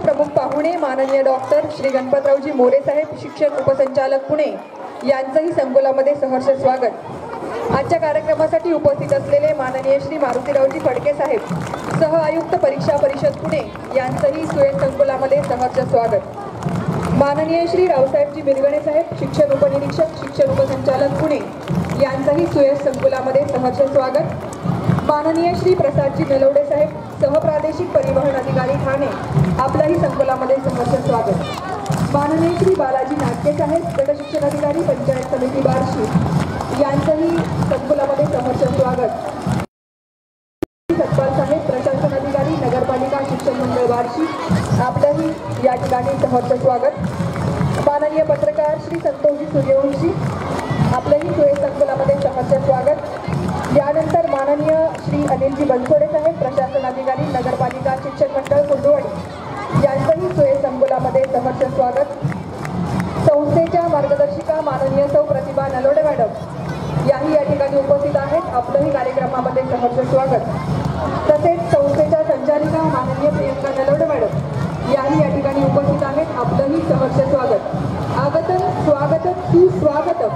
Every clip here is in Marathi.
प्रमुख पाहुणे माननीय डॉक्टर श्री गणपतरावजी मोरे साहेब, शिक्षण उपसंचालक पुणे यांचंही संकुलामध्ये सहर्ष स्वागत। आजच्या कार्यक्रमासाठी उपस्थित असलेले माननीय श्री मारुतीरावजी फडके साहेब, सह आयुक्त परीक्षा परिषद पुणे यांचंही सुयश संकुलामध्ये सहर्ष स्वागत। माननीय श्री रावसाहेबजी मिरगणे साहेब, शिक्षण उपनिरीक्षक, शिक्षण उपसंचालक पुणे यांचंही सुयश संकुलामध्ये सहर्ष स्वागत। माननीय श्री प्रसादजी नलवडे साहेब, सहप्रादेशिक परिवहन अधिकारी ठाणे, आपल्याही संकुलामध्ये सहर्ष स्वागत। माननीय श्री बालाजी नाटके साहेब, गट शिक्षण अधिकारी, पंचायत समिती बार्शी यांचंही संकुलामध्ये सहर्ष स्वागत। सतपाल साहेब, प्रशासन अधिकारी, नगरपालिका शिक्षण मंडळ बार्शी, आपल्याही या ठिकाणी सहर्ष स्वागत। माननीय पत्रकार श्री संतोषजी सूर्यवंशी, आपल्याही सुयश संकुलामध्ये सहर्ष स्वागत। यानंतर माननीय श्री अनिलजी बनसोडे साहेब, प्रशासन अधिकारी, नगरपालिका शिक्षण मंडळ कुंडवडी यांचंही सुयश संकुलामध्ये सहर्ष स्वागत। संस्थेच्या मार्गदर्शिका माननीय सौ प्रतिभा नलोडे मॅडम याही या ठिकाणी उपस्थित आहेत, आपलंही कार्यक्रमामध्ये सहर्ष स्वागत। तसेच संस्थेच्या संचालिका माननीय प्रियंका नलोडे मॅडम याही या ठिकाणी उपस्थित आहेत, आपलंही सहर्ष स्वागत। आगतम स्वागतम सुस्वागतम।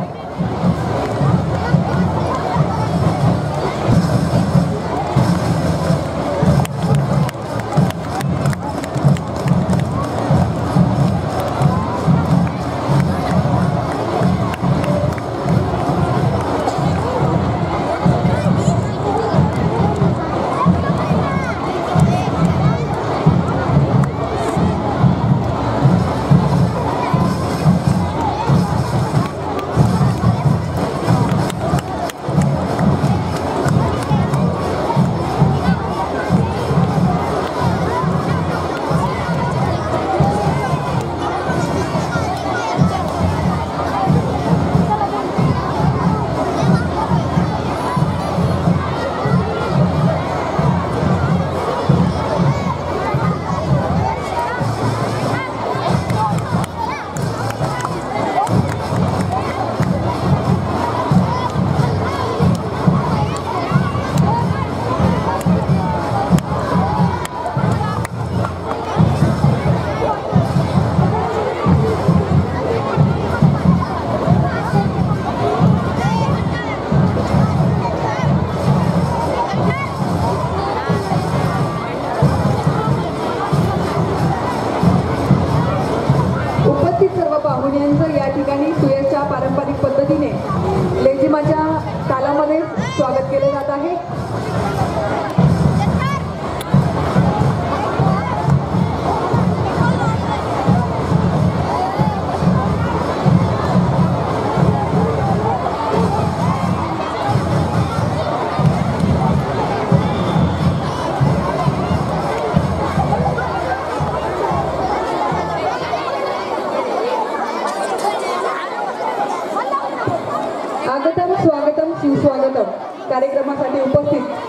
या ठिकाणी सुयशच्या पारंपरिक पद्धतीने लेझिमाच्या तालामध्ये स्वागत केले जात आहे। स्वागतम स्वागतम सुस्वागतम। कार्यक्रमासाठी उपस्थित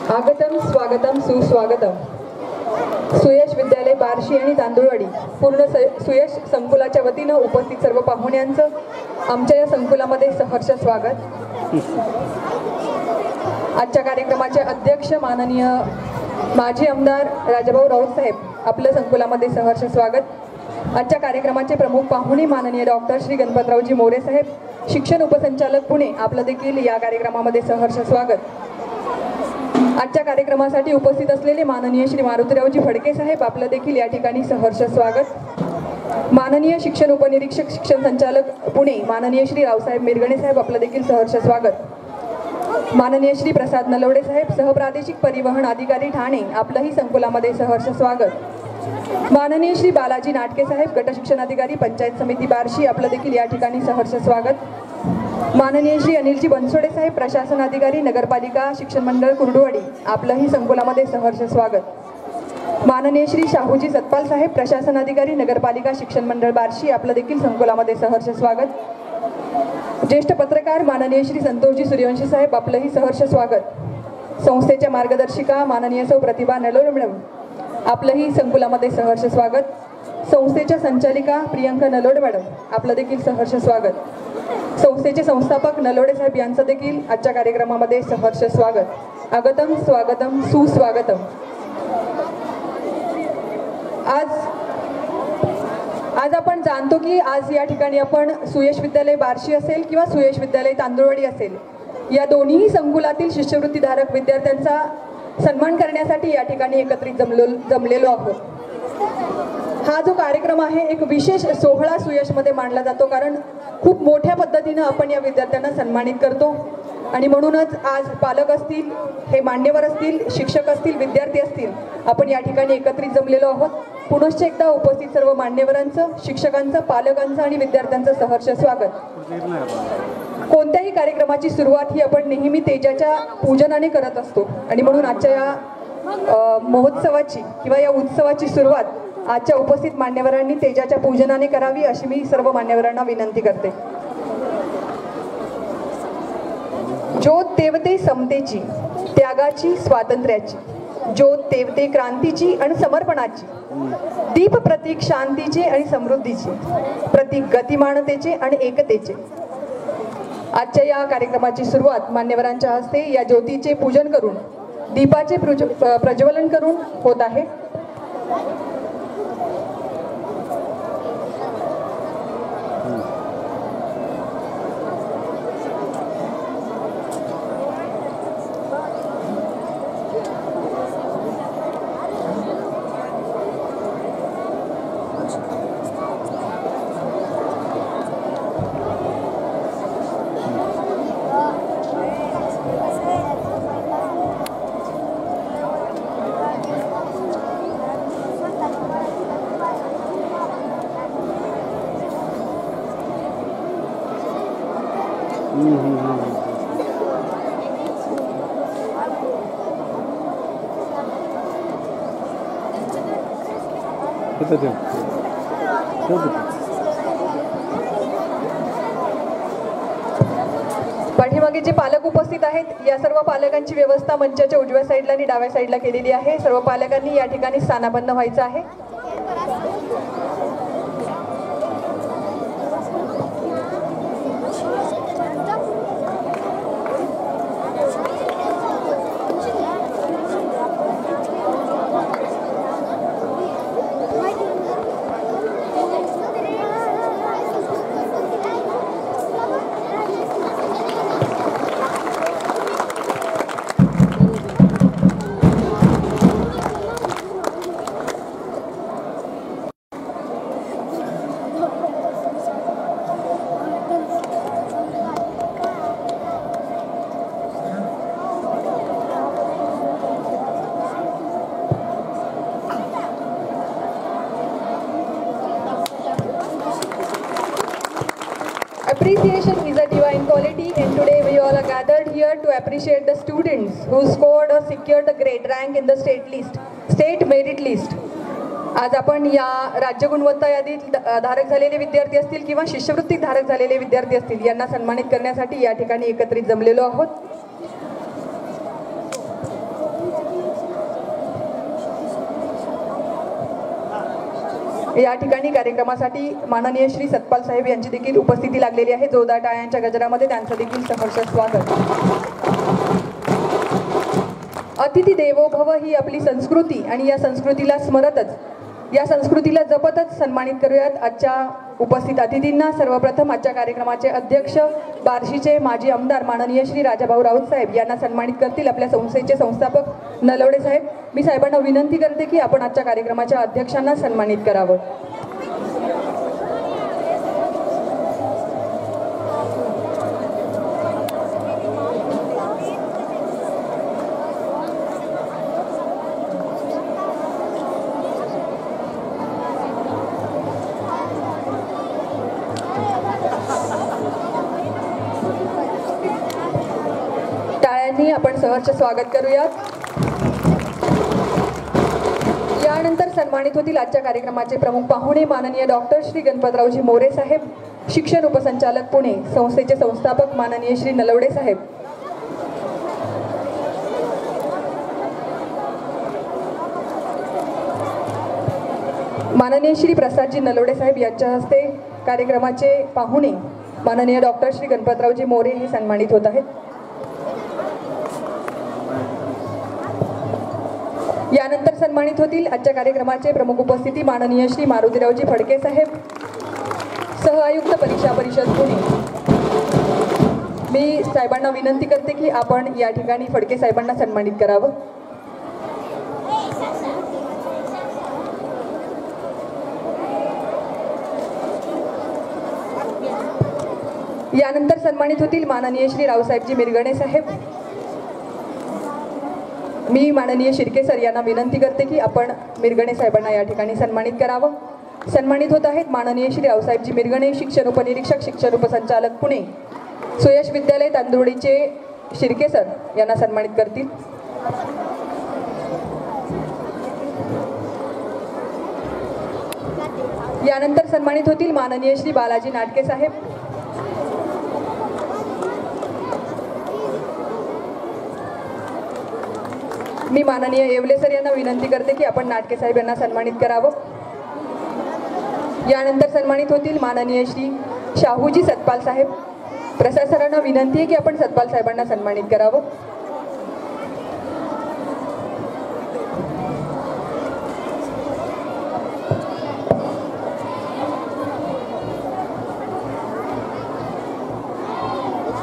आगतम स्वागतम सुस्वागतम. सुयश विद्यालय बार्शी आणि तांदुळवाडी पूर्ण सुयश संकुलाच्या वतीनं उपस्थित सर्व पाहुण्यांचं आमच्या या संकुलामध्ये सहर्ष स्वागत. आजच्या कार्यक्रमाचे अध्यक्ष माननीय माजी आमदार राजाभाऊ राऊत साहेब, आपलं संकुलामध्ये सहर्ष स्वागत. आजच्या कार्यक्रमाचे प्रमुख पाहुणे माननीय डॉक्टर श्री गणपतरावजी मोरे साहेब, शिक्षण उपसंचालक पुणे, आपलं देखील या कार्यक्रमामध्ये सहर्ष स्वागत. आजच्या कार्यक्रमासाठी उपस्थित असलेले माननीय श्री मारुतीरावजी फडके साहेब, आपलं देखील या ठिकाणी सहर्ष स्वागत. माननीय शिक्षण उपनिरीक्षक शिक्षण संचालक पुणे माननीय श्री रावसाहेब मिरगणे साहेब, आपलं देखील सहर्ष स्वागत. माननीय श्री प्रसाद नलवडे साहेब, सहप्रादेशिक परिवहन अधिकारी ठाणे, आपलंही संकुलामध्ये सहर्ष स्वागत. माननीय श्री बालाजी नाटके साहेब, गट शिक्षणाधिकारी पंचायत समिती बार्शी, आपलं देखील या ठिकाणी सहर्ष स्वागत. माननीय श्री अनिलजी बनसोडे साहेब, प्रशासन अधिकारी नगरपालिका शिक्षण मंडळ कुर्डुवाडी, आपलंही संकुलामध्ये सहर्ष स्वागत. माननीय श्री शाहूजी सतपाल साहेब, प्रशासन अधिकारी नगरपालिका शिक्षण मंडळ बार्शी, आपलं देखील संकुलामध्ये सहर्ष स्वागत. ज्येष्ठ पत्रकार माननीय श्री संतोषजी सूर्यवंशी साहेब, आपलंही सहर्ष स्वागत. संस्थेच्या मार्गदर्शिका माननीय सौ प्रतिभा नलोरे मॅडम, आपलंही संकुलामध्ये सहर्ष स्वागत. संस्थेच्या संचालिका प्रियंका नलोडे मॅडम, आपलं देखील सहर्ष स्वागत. संस्थेचे संस्थापक नलोडे साहेब यांचं देखील आजच्या कार्यक्रमामध्ये सहर्ष स्वागत. आगतम स्वागतम सुस्वागतम. आज आपण जाणतो की आज या ठिकाणी आपण सुयश विद्यालय बार्शी असेल किंवा सुयश विद्यालय तांदुळवाडी असेल, या दोन्ही संकुलातील शिष्यवृत्तीधारक विद्यार्थ्यांचा सन्मान करण्यासाठी या ठिकाणी एकत्रित जमलेलो आहोत. हा जो कार्यक्रम आहे एक विशेष सोहळा सुयशमध्ये मानला जातो, कारण खूप मोठ्या पद्धतीनं आपण या विद्यार्थ्यांना सन्मानित करतो. आणि म्हणूनच आज पालक असतील, हे मान्यवर असतील, शिक्षक असतील, विद्यार्थी असतील, आपण या ठिकाणी एकत्रित जमलेलो आहोत. पुनश्च एकदा उपस्थित सर्व मान्यवरांचं, शिक्षकांचं, पालकांचं आणि विद्यार्थ्यांचं सहर्ष स्वागत. कोणत्याही कार्यक्रमाची सुरुवात ही आपण नेहमी तेजाच्या पूजनाने करत असतो आणि म्हणून आजच्या या महोत्सवाची किंवा या उत्सवाची सुरुवात आजच्या उपस्थित मान्यवरांनी तेजाच्या पूजनाने करावी अशी मी सर्व मान्यवरांना विनंती करते. ज्योत तेवते समतेची, त्यागाची, स्वातंत्र्याची, ज्योत तेवते क्रांतीची आणि समर्पणाची, दीप प्रतीक शांतीचे आणि समृद्धीचे, प्रतीक गतिमानतेचे आणि एकतेचे. आजच्या या कार्यक्रमाची सुरुवात मान्यवरांच्या हस्ते या ज्योतीचे पूजन करून, दीपाचे प्रज्वलन करून होत आहे. पाठीमागे जे पालक उपस्थित आहेत, या सर्व पालकांची व्यवस्था मंचाच्या उजव्या साईडला आणि डाव्या साईडला केलेली आहे. सर्व पालकांनी या ठिकाणी स्थानापन्न व्हायचं आहे. Appreciation is a divine quality, and today we all are gathered here to appreciate the students who scored or secured the great rank in the state merit list. आज आपण या राज्य गुणवत्ता यादीत धारक झालेले विद्यार्थी असतील किंवा शिष्यवृत्ती धारक झालेले विद्यार्थी असतील, यांना सन्मानित करण्यासाठी या ठिकाणी एकत्रित जमलेलो आहोत. या ठिकाणी कार्यक्रमासाठी माननीय श्री सतपाल साहेब यांची देखील उपस्थिती लागलेली आहे। जोरदार टाळ्यांच्या गजरामध्ये त्यांचं देखील सहर्ष स्वागत। अतिथी देवो भव ही आपली संस्कृती आणि या संस्कृतीला स्मरतच, या संस्कृतीला जपतच सन्मानित करूयात आजच्या उपस्थित अतिथींना। सर्वप्रथम आजच्या कार्यक्रमाचे अध्यक्ष बार्शीचे माजी आमदार माननीय श्री राजाभाऊ राऊत साहेब यांना सन्मानित करतील आपल्या संस्थेचे संस्थापक नलवडे साहेब। मी साहेबांना विनंती करते की आपण आजच्या कार्यक्रमाच्या अध्यक्षांना सन्मानित करावं। आपण सहर्ष स्वागत करूयात। यानंतर सन्मानित होतील आजच्या कार्यक्रमाचे प्रमुख पाहुणे माननीय डॉक्टर श्री गणपतरावजी मोरे साहेब, शिक्षण उपसंचालक पुणे, संस्थेचे संस्थापक माननीय श्री नलवडे साहेब। माननीय श्री प्रसादजी नलवडे साहेब यांच्या हस्ते कार्यक्रमाचे पाहुणे माननीय डॉक्टर श्री गणपतरावजी मोरे हे सन्मानित होत आहेत। यानंतर सन्मानित होतील आजच्या कार्यक्रमाचे प्रमुख उपस्थिती माननीय श्री मारुतीरावजी फडके साहेब, सह आयुक्त परीक्षा परिषद पुणे। मी साहेबांना विनंती करते की आपण या ठिकाणी फडके साहेबांना सन्मानित करावं। यानंतर सन्मानित होतील माननीय श्री रावसाहेबजी मिरगणे साहेब। मी माननीय शिर्के सर यांना विनंती करते की आपण मिरगणे साहेबांना या ठिकाणी सन्मानित करावं। सन्मानित होत आहेत माननीय श्री रावसाहेबजी मिरगणे, शिक्षण उपनिरीक्षक, शिक्षण उपसंचालक पुणे, सुयश विद्यालय तांदुळीचे शिर्के सर यांना सन्मानित करतील। यानंतर सन्मानित होतील माननीय श्री बालाजी नाटके साहेब। मी माननीय येवले सर यांना विनंती करते की आपण नाटके साहेब यांना सन्मानित करावं। यानंतर सन्मानित होतील माननीय श्री शाहूजी सतपाल साहेब। प्रसाद सरांना विनंती आहे की आपण सतपाल साहेबांना सन्मानित करावं।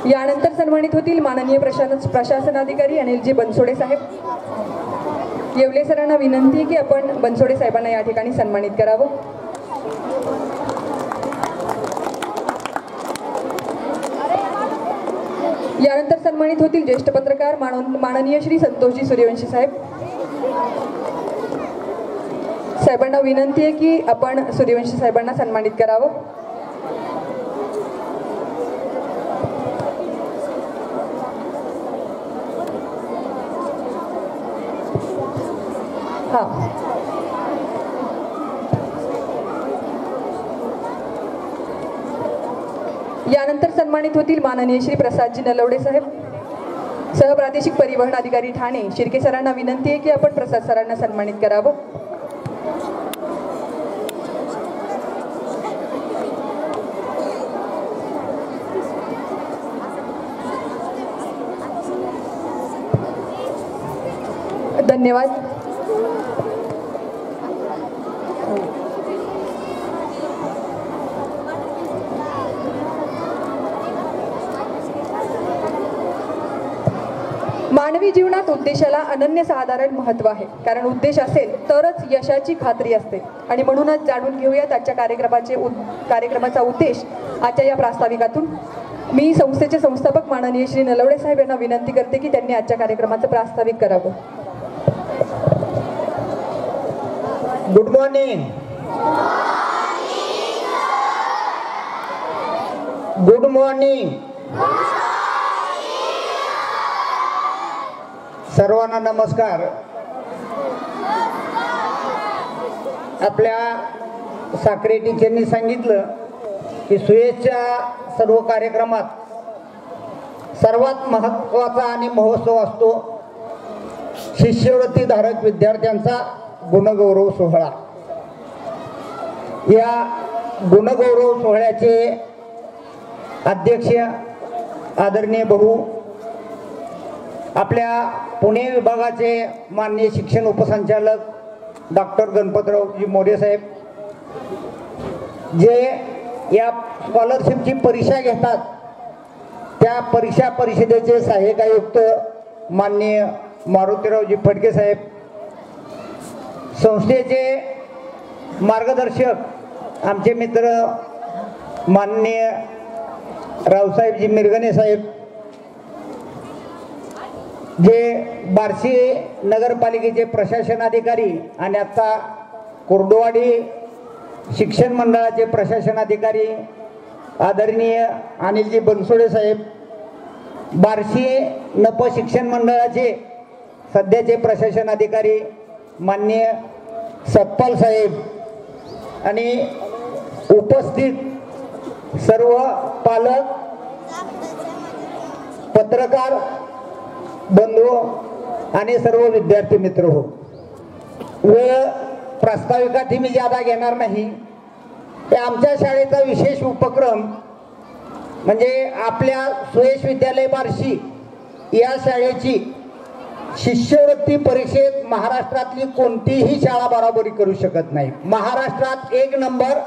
यानंतर सन्मानित होतील माननीय प्रशासनाधिकारी अनिलजी बनसोडे साहेब। येवले सरांना विनंती आहे की आपण बनसोडे साहेबांना या ठिकाणी सन्मानित करावं। यानंतर सन्मानित होतील ज्येष्ठ पत्रकार माननीय श्री संतोषजी सूर्यवंशी साहेब। साहेबांना विनंती आहे की आपण सूर्यवंशी साहेबांना सन्मानित करावं। यानंतर सन्मानित होतील माननीय श्री प्रसादजी नलवडे साहेब, सहप्रादेशिक परिवहन अधिकारी ठाणे। शिर्के सरांना विनंती आहे की आपण प्रसाद सरांना सन्मानित करावं। धन्यवाद। मानवी जीवनात उद्देशाला अनन्यसाधारण महत्त्व आहे, कारण उद्देश असेल तरच यशाची खात्री असते। आणि म्हणूनच जाणून घेऊयात आजच्या कार्यक्रमाचा उद्देश आजच्या या प्रास्ताविकातून। मी संस्थेचे संस्थापक माननीय श्री नलवडे साहेब यांना विनंती करते की त्यांनी आजच्या कार्यक्रमाचं प्रास्ताविक करावं। Good morning. गुड मॉर्निंग सर्वांना नमस्कार। आपल्या साखरे टीचरनी सांगितलं की सुयशच्या सर्व कार्यक्रमात सर्वात महत्त्वाचा आणि महोत्सव असतो शिष्यवृत्ती धारक विद्यार्थ्यांचा गुणगौरव सोहळा। या गुणगौरव सोहळ्याचे अध्यक्ष आदरणीय भाऊ, आपल्या पुणे विभागाचे माननीय शिक्षण उपसंचालक डॉक्टर गणपतरावजी मोरे साहेब, जे या स्कॉलरशिपची परीक्षा घेतात, त्या परीक्षा परिषदेचे सहाय्यक आयुक्त माननीय मारुतीरावजी फडके साहेब, संस्थेचे मार्गदर्शक आमचे मित्र माननीय रावसाहेबजी मिरगणे साहेब, जे बार्शी नगरपालिकेचे प्रशासनाधिकारी आणि आता कुर्डुवाडी शिक्षण मंडळाचे प्रशासनाधिकारी आदरणीय अनिलजी बनसोडे साहेब, बार्शी नप शिक्षण मंडळाचे सध्याचे प्रशासनाधिकारी माननीय सतपाल साहेब आणि उपस्थित सर्व पालक, पत्रकार बंधू आणि सर्व विद्यार्थी मित्र हो, वेळ प्रास्ताविकात मी ज्यादा घेणार नाही. ते आमच्या शाळेचा विशेष उपक्रम म्हणजे आपल्या सुयश विद्यालय बार्शी या शाळेची शिष्यवृत्ती परीक्षेत महाराष्ट्रातली कोणतीही शाळा बरोबरी करू शकत नाही. महाराष्ट्रात 1 नंबर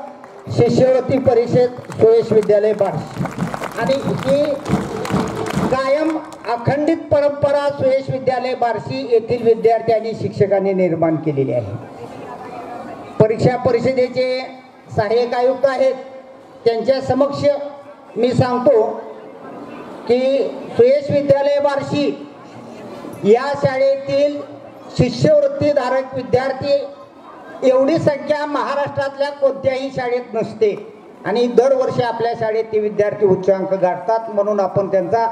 शिष्यवृत्ती परीक्षेत सुयश विद्यालय बार्शी, आणि ही कायम अखंडित परंपरा सुयश विद्यालय बार्शी येथील विद्यार्थी आणि शिक्षकांनी निर्माण केलेली आहे. परीक्षा परिषदेचे सहाय्यक आयुक्त आहेत, त्यांच्या समक्ष मी सांगतो की सुयश विद्यालय बार्शी या शाळेतील शिष्यवृत्तीधारक विद्यार्थी एवढी संख्या महाराष्ट्रातल्या कोणत्याही शाळेत नसते, आणि दरवर्षी आपल्या शाळेत ते विद्यार्थी उच्चांक गाठतात. म्हणून आपण त्यांचा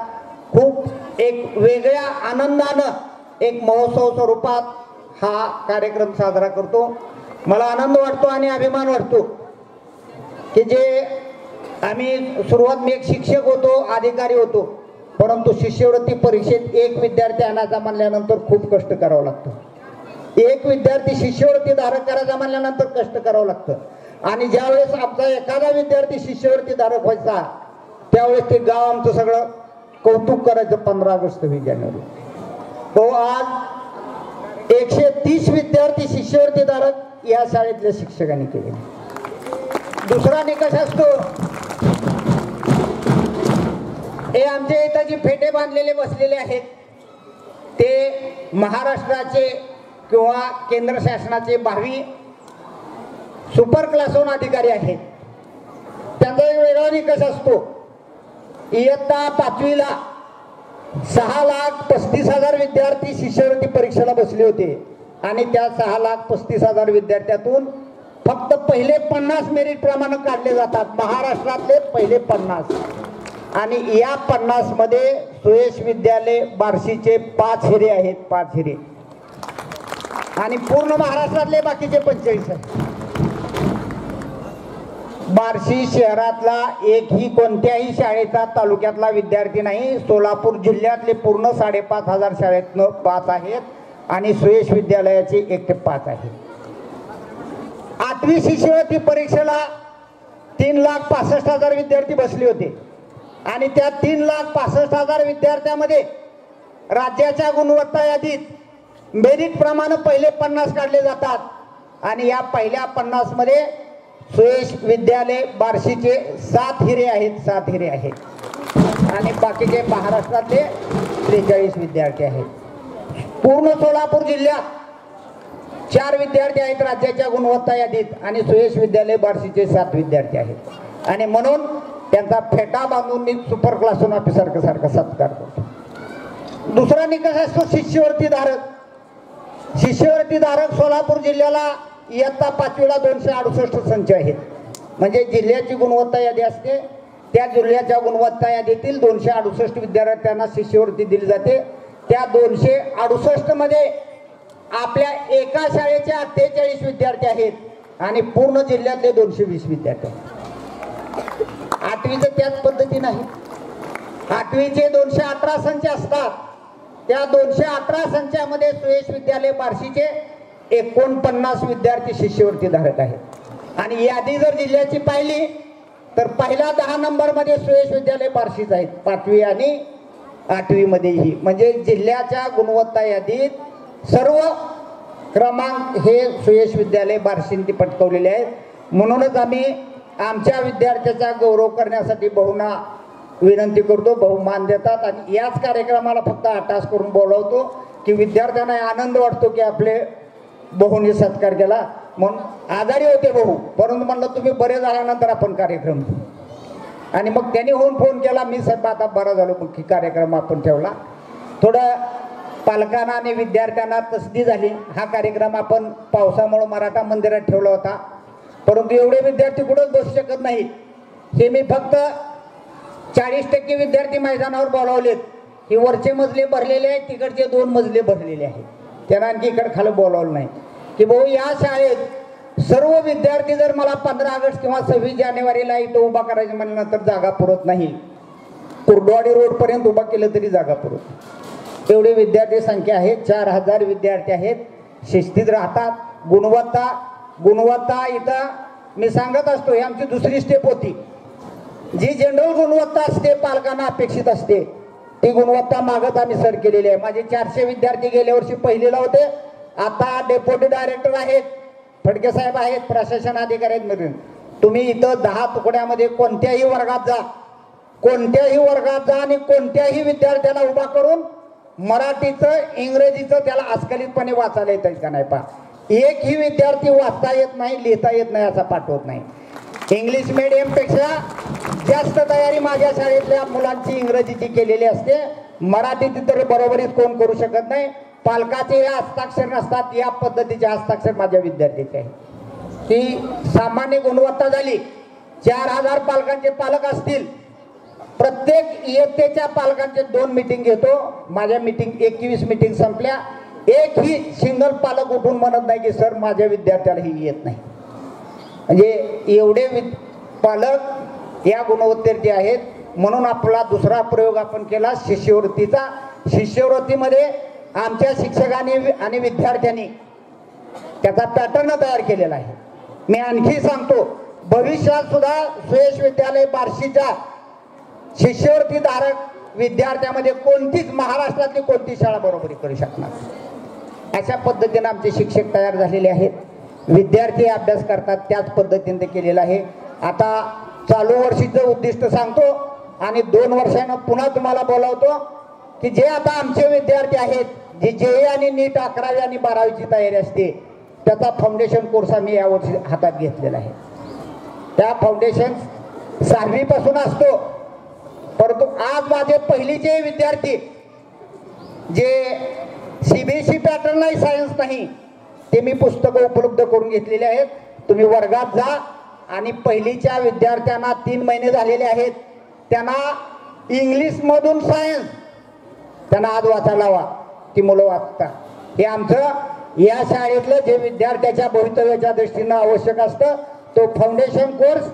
खूप एक वेगळ्या आनंदानं एक महोत्सव स्वरूपात हा कार्यक्रम साजरा करतो. मला आनंद वाटतो आणि अभिमान वाटतो की जे आम्ही सुरुवात मी एक शिक्षक होतो, अधिकारी होतो, परंतु शिष्यवृत्ती परीक्षेत एक विद्यार्थी आणायचा म्हणल्यानंतर खूप कष्ट करावं लागतं. एक विद्यार्थी शिष्यवृत्ती धारक करायचा म्हणल्यानंतर कष्ट करावं लागतं. आणि ज्यावेळेस आमचा एखादा विद्यार्थी शिष्यवृत्ती धारक व्हायचा त्यावेळेस ते गाव आमचं सगळं कौतुक करायचं. 15 ऑगस्ट 20 जानेवारी तो आज 130 विद्यार्थी शिष्यवृत्ती धारक या शाळेतल्या शिक्षकांनी केले. दुसरा निकष असतो, हे आमच्या इथं जी फेटे बांधलेले बसलेले आहेत ते महाराष्ट्राचे किंवा केंद्र शासनाचे 12वी सुपर क्लास 1 अधिकारी आहेत. त्यांचा एक वेगळा निकष असतो. इयत्ता 5वीला 6,35,000 विद्यार्थी शिष्यवृत्ती परीक्षेला बसले होते, आणि त्या 6,35,000 विद्यार्थ्यातून फक्त पहिले 50 मेरिट प्रमाणे काढले जातात. महाराष्ट्रातले पहिले 50, आणि या 50 मध्ये सुयश विद्यालय बार्शीचे 5 हिरे आहेत. 5 हिरे, आणि पूर्ण महाराष्ट्रातले बाकीचे 45 आहेत. बार्शी शहरातला एकही कोणत्याही शाळेचा तालुक्यातला विद्यार्थी नाही. सोलापूर जिल्ह्यातले पूर्ण 5,500 शाळेतनं 5 आहेत, आणि सुयश विद्यालयाचे 1 ते 5 आहेत. 8वी शिष्यवृत्ती परीक्षेला 3,65,000 विद्यार्थी बसले होते, आणि त्या 3,65,000 विद्यार्थ्यामध्ये राज्याच्या गुणवत्ता यादीत मेरिट प्रमाणे पहिले 50 काढले जातात, आणि या पहिल्या 50 मध्ये सुयश विद्यालय बार्शीचे 7 हिरे आहेत. 7 हिरे आहेत, आणि बाकीचे महाराष्ट्रातले 43 विद्यार्थी आहेत. पूर्ण सोलापूर जिल्ह्यात 4 विद्यार्थी आहेत राज्याच्या गुणवत्ता यादीत, आणि सुयश विद्यालय बार्शीचे 7 विद्यार्थी आहेत. आणि म्हणून त्यांचा फेटा बांधून मी सुपर क्लास 1 ऑफिसर सारखा सत्कार करतो. दुसरा निकष असतो शिष्यवृत्ती धारक. शिष्यवृत्ती धारक सोलापूर जिल्ह्याला इयत्ता 5वीला 268 संच आहेत. म्हणजे जिल्ह्याची गुणवत्ता यादी असते, त्या जिल्ह्याच्या गुणवत्ता यादीतील 268 विद्यार्थ्यांना शिष्यवृत्ती दिली जाते. त्या 268 मध्ये आपल्या एका शाळेचे 48 विद्यार्थी आहेत, आणि पूर्ण जिल्ह्यातले 220 विद्यार्थी आहेत. 8वीचे त्याच पद्धतीने आहे. 8वीचे 218 संच असतात. त्या 218 संचामध्ये सुयश विद्यालय बार्शीचे 49 विद्यार्थी शिष्यवृत्ती धारक आहेत. आणि यादी जर जिल्ह्याची पाहिली तर पहिल्या 10 नंबरमध्ये सुयश विद्यालय बार्शीच आहेत, 5वी आणि 8वी मध्येही. म्हणजे जिल्ह्याच्या गुणवत्ता यादीत सर्व क्रमांक हे सुयश विद्यालय बार्शींनी पटकवलेले आहेत. म्हणूनच आम्ही आमच्या विद्यार्थ्याचा गौरव करण्यासाठी भाऊंना विनंती करतो, भाऊ मान देतात आणि याच कार्यक्रमाला फक्त आटास करून बोलवतो की विद्यार्थ्यांना आनंद वाटतो की आपले भाऊंनी सत्कार केला. म्हणून आजारी होते भाऊ, परंतु म्हणलं तुम्ही बरे झाल्यानंतर आपण कार्यक्रम घेऊ. आणि मग त्यांनी होऊन फोन केला, मी साहेब आता बरा झालो, मग कार्यक्रम आपण ठेवला. थोडं पालकांना आणि विद्यार्थ्यांना तसदी झाली. हा कार्यक्रम आपण पावसामुळे मराठा मंदिरात ठेवला होता, परंतु एवढे विद्यार्थी कुठंच बसू शकत नाहीत. हे मी फक्त 40% विद्यार्थी मैदानावर बोलावलेत. हे वरचे मजले भरलेले आहेत, तिकडचे 2 मजले भरलेले आहेत. त्यांना आणखी इकडे खाली बोलावलं नाही की भाऊ या शाळेत सर्व विद्यार्थी जर मला 15 ऑगस्ट किंवा 26 जानेवारीला इथं उभा करायचं म्हणल्यानंतर जागा पुरत नाही. कुर्डवाडी रोडपर्यंत उभा केलं तरी जागा पुरत. एवढी विद्यार्थी संख्या आहे, 4000 विद्यार्थी आहेत, शिस्तीत राहतात. गुणवत्ता इथं मी सांगत असतो, ही आमची दुसरी स्टेप होती. जी जनरल गुणवत्ता असते पालकांना अपेक्षित असते ती गुणवत्ता मागत आम्ही सर केलेली आहे. माझे 400 विद्यार्थी गेल्या वर्षी पहिलीला होते, आता डेप्युटी डायरेक्टर आहेत, फडके साहेब आहेत, प्रशासन अधिकारी आहेत. मिळून तुम्ही इथं 10 तुकड्यामध्ये कोणत्याही वर्गात जा आणि कोणत्याही विद्यार्थ्याला उभा करून मराठीचं इंग्रजीचं त्याला अस्खलितपणे वाचायला येतं का नाही पहा. एकही विद्यार्थी वाचता येत नाही, लिहिता येत नाही असा पाठवत नाही. इंग्लिश मीडियमपेक्षा जास्त तयारी माझ्या शाळेतल्या मुलांची इंग्रजीची केलेली असते. मराठीची तर बरोबरीत कोण करू शकत नाही. पालकाचे हे हस्ताक्षर नसतात, या पद्धतीचे हस्ताक्षर माझ्या विद्यार्थ्याचे आहे. ती सामान्य गुणवत्ता झाली. 4000 पालकांचे पालक असतील, प्रत्येक इयत्तेच्या पालकांचे 2 मीटिंग घेतो. माझ्या मीटिंग 21 मीटिंग संपल्या, एकही सिंगल पालक उठून म्हणत नाही की सर माझ्या विद्यार्थ्याला ही येत नाही. म्हणजे एवढे पालक या गुणवत्तेचे आहेत. म्हणून आपला दुसरा प्रयोग आपण केला शिष्यवृत्तीचा. शिष्यवृत्तीमध्ये आमच्या शिक्षकांनी आणि विद्यार्थ्यांनी त्याचा पॅटर्न तयार केलेला आहे. मी आणखी सांगतो, भविष्यात सुद्धा सुयश विद्यालय बार्शीच्या शिष्यवृत्ती धारक विद्यार्थ्यामध्ये कोणतीच महाराष्ट्रातली कोणती शाळा बरोबरी करू शकणार. अशा पद्धतीने आमचे शिक्षक तयार झालेले आहेत. विद्यार्थी अभ्यास करतात त्याच पद्धतीने ते केलेलं आहे. आता चालू वर्षीचं उद्दिष्ट सांगतो आणि 2 वर्षानं पुन्हा तुम्हाला बोलावतो की जे आता आमचे विद्यार्थी आहेत, जे JEE आणि नीट 11वी आणि 12वीची तयारी असते, त्याचा फाउंडेशन कोर्स आम्ही यावर्षी हातात घेतलेला आहे. त्या फाउंडेशन 6वी पासून असतो, परंतु आज माझे पहिलीचे विद्यार्थी जे CBSE पॅटर्न नाही, सायन्स नाही, ते मी पुस्तकं उपलब्ध करून घेतलेली आहेत. तुम्ही वर्गात जा आणि पहिलीच्या विद्यार्थ्यांना 3 महिने झालेले आहेत, त्यांना इंग्लिशमधून सायन्स त्यांना आज वाचायला लावा, ती मुलं वाचतात. हे आमचं या शाळेतलं जे विद्यार्थ्याच्या भवितव्याच्या दृष्टीनं आवश्यक असतं तो फाउंडेशन कोर्स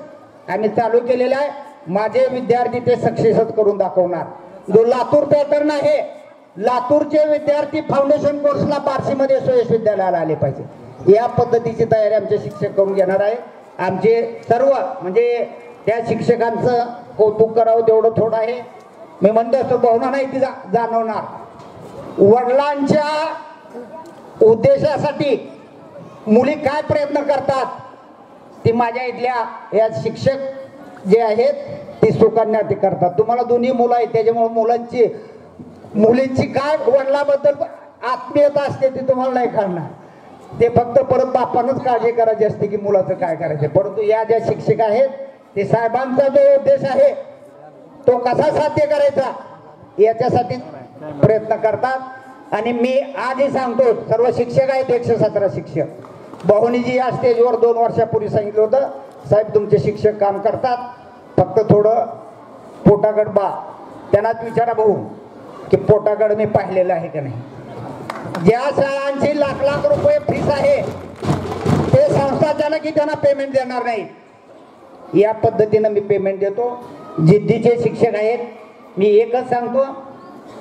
आम्ही चालू केलेला आहे. माझे विद्यार्थी ते सक्सेसच करून दाखवणार. जो लातूर पॅटर्न आहे, लातूरचे विद्यार्थी फाउंडेशन कोर्सला बार्शीमध्ये सुयश विद्यालयाला आले पाहिजे. या पद्धतीची तयारी आमचे शिक्षक करून घेणार आहे. आमचे सर्व म्हणजे त्या शिक्षकांचं कौतुक करावं तेवढं थोडं आहे. मी म्हणतो असतो भावना नाही ती जाणवणार. वडिलांच्या उद्देशासाठी मुली काय प्रयत्न करतात ती माझ्या इथल्या या शिक्षक जे आहेत ती सुकन्या ते करतात. तुम्हाला दोन्ही मुलं आहेत, त्याच्यामुळे मुलींची काय वडिलांबद्दल आत्मीयता असते ती तुम्हाला नाही कळणार. ते फक्त परत बापानच काळजी करायची असते की मुलाचं काय करायचं. परंतु या ज्या शिक्षक आहेत ते साहेबांचा जो उद्देश आहे तो कसा साध्य करायचा याच्यासाठी प्रयत्न करतात. आणि मी आजही सांगतो, सर्व शिक्षक आहेत 117 शिक्षक. भाऊनीजी या स्टेजवर 2 वर्षापूर्वी सांगितलं होतं, साहेब तुमचे शिक्षक काम करतात, फक्त थोडं पोटागड बा. त्यांनाच विचारा भाऊ की पोटागड मी पाहिलेलं आहे का नाही. ज्या शाळांची लाख रुपये फीस आहे ते संस्थाचालक की त्यांना पेमेंट देणार नाही. या पद्धतीनं मी पेमेंट देतो. जिद्दीचे शिक्षक आहेत. मी एकच सांगतो,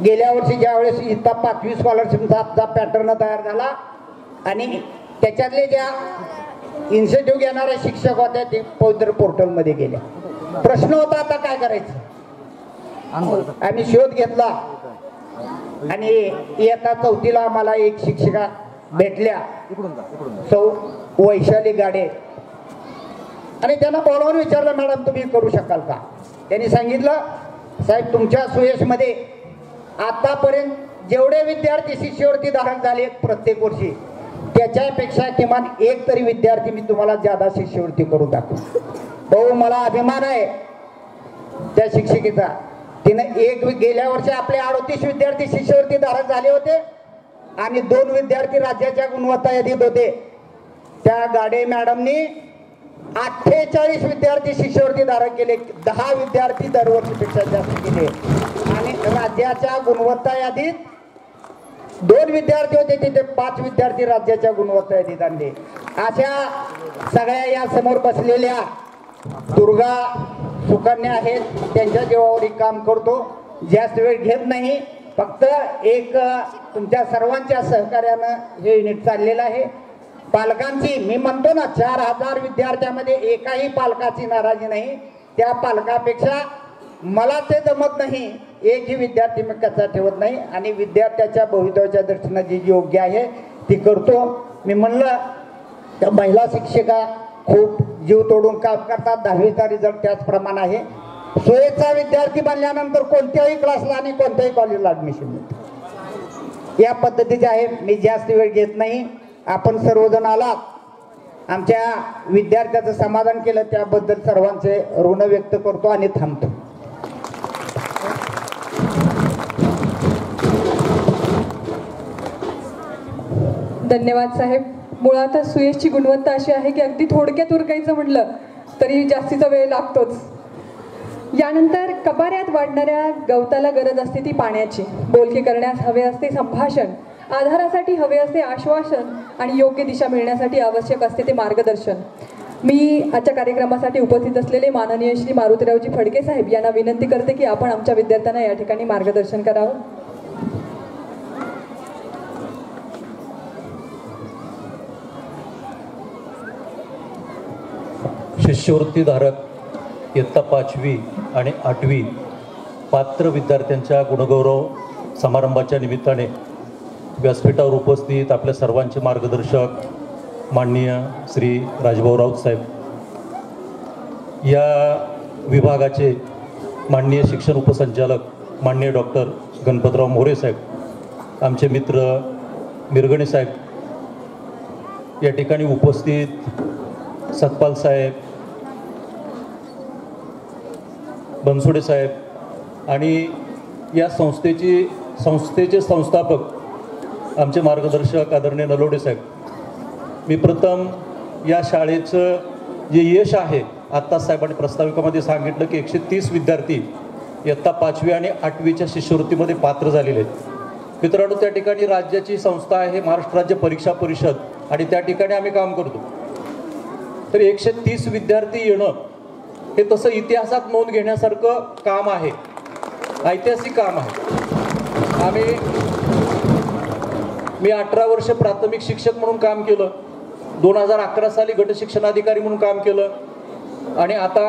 गेल्या वर्षी ज्यावेळेस इथं 5वी स्कॉलरशिपचा पॅटर्न तयार झाला आणि त्याच्यातले ज्या इन्सेंटिव्ह घेणाऱ्या शिक्षक होत्या ते पवित्र पोर्टलमध्ये गेल्या. प्रश्न होता आता काय करायचं. आम्ही शोध घेतला आणि इयत्ता 4थीला आम्हाला एक शिक्षिका भेटल्या, सौ वैशाली गाडे. आणि त्यांना बोलावून विचारलं, मॅडम तुम्ही करू शकाल का. त्यांनी सांगितलं, साहेब तुमच्या सुयशमध्ये आतापर्यंत जेवढे विद्यार्थी शिष्यवृत्ती धारक झाले प्रत्येक वर्षी त्याच्यापेक्षा किमान एक तरी विद्यार्थी मी तुम्हाला ज्यादा शिष्यवृत्ती करून दाखवू. भाऊ मला अभिमान आहे त्या शिक्षिकेचा. तिनं गेल्या वर्षी आपले 38 विद्यार्थी शिष्यवृत्ती धारक झाले होते आणि 2 विद्यार्थी राज्याच्या गुणवत्ता यादीत होते. त्या गाडे मॅडमनी 48 विद्यार्थी शिष्यवृत्ती धारक केले. 10 विद्यार्थी दरवर्षीपेक्षा जास्त केले आणि राज्याच्या गुणवत्ता यादीत 2 विद्यार्थी होते तिथे 5 विद्यार्थी राज्याच्या गुणवत्ता यादीत आणले. अशा सगळ्या या समोर बसलेल्या दुर्गा सुकन्या आहेत, त्यांच्या जीवावर काम करतो. जास्त वेळ घेत नाही, फक्त एक तुमच्या सर्वांच्या सहकार्यानं हे युनिट चाललेलं आहे. पालकांची मी म्हणतो ना 4000 विद्यार्थ्यामध्ये एकाही पालकाची नाराजी नाही. त्या पालकापेक्षा मला ते जमत नाही, एकही विद्यार्थी मी कसा ठेवत नाही आणि विद्यार्थ्याच्या भवितव्याच्या दृष्टीनं जी योग्य आहे ती करतो. मी म्हणलं त्या महिला शिक्षिका खूप जीव तोडून काम करतात. 10वीचा रिझल्ट त्याचप्रमाणे आहे. सोयीचा विद्यार्थी बनल्यानंतर कोणत्याही क्लासला आणि कोणत्याही कॉलेजला ॲडमिशन मिळते. या पद्धतीचे आहे. मी जास्त वेळ घेत नाही. आपण सर्वजण आलात, आमच्या विद्यार्थ्याचं समाधान केलं त्याबद्दल सर्वांचे ऋण व्यक्त करतो आणि थांबतो. धन्यवाद साहेब. मुळातच सुयशची गुणवत्ता अशी आहे की अगदी थोडक्यात उरकायचं म्हटलं तरी जास्तीचा वेळ लागतोच. यानंतर कबाऱ्यात वाढणाऱ्या गवताला गरज असते ती पाण्याची. बोलके करण्यास हवे असते संभाषण, आधारासाठी हवे असते आश्वासन आणि योग्य दिशा मिळण्यासाठी आवश्यक असते ते मार्गदर्शन. मी आजच्या कार्यक्रमासाठी उपस्थित असलेले माननीय श्री मारुतीरावजी फडके साहेब यांना विनंती करते की आपण आमच्या विद्यार्थ्यांना या ठिकाणी मार्गदर्शन करावं. शिष्यवृत्तीधारक इयत्ता 5वी आणि 8वी पात्र विद्यार्थ्यांच्या गुणगौरव समारंभाच्या निमित्ताने व्यासपीठावर उपस्थित आपल्या सर्वांचे मार्गदर्शक माननीय श्री राजभाऊ राऊत साहेब, या विभागाचे माननीय शिक्षण उपसंचालक माननीय डॉक्टर गणपतराव मोरे साहेब, आमचे मित्र मिरगणे साहेब, या ठिकाणी उपस्थित सतपाल साहेब, बनसोडे साहेब आणि या संस्थेचे संस्थापक आमचे मार्गदर्शक आदरणीय नलोडे साहेब. मी प्रथम या शाळेचं जे यश आहे, आत्ता साहेबांनी प्रस्ताविकामध्ये सांगितलं की 130 विद्यार्थी इयत्ता 5वी आणि 8वीच्या शिष्यवृत्तीमध्ये पात्र झालेले आहेत. मित्रांनो, त्या ठिकाणी राज्याची संस्था आहे महाराष्ट्र राज्य परीक्षा परिषद आणि त्या ठिकाणी आम्ही काम करतो. तर 130 विद्यार्थी येणं हे तसं इतिहासात नोंद घेण्यासारखं काम आहे, ऐतिहासिक काम आहे. मी 18 वर्ष प्राथमिक शिक्षक म्हणून काम केलं, 2011 साली गट शिक्षणाधिकारी म्हणून काम केलं आणि आता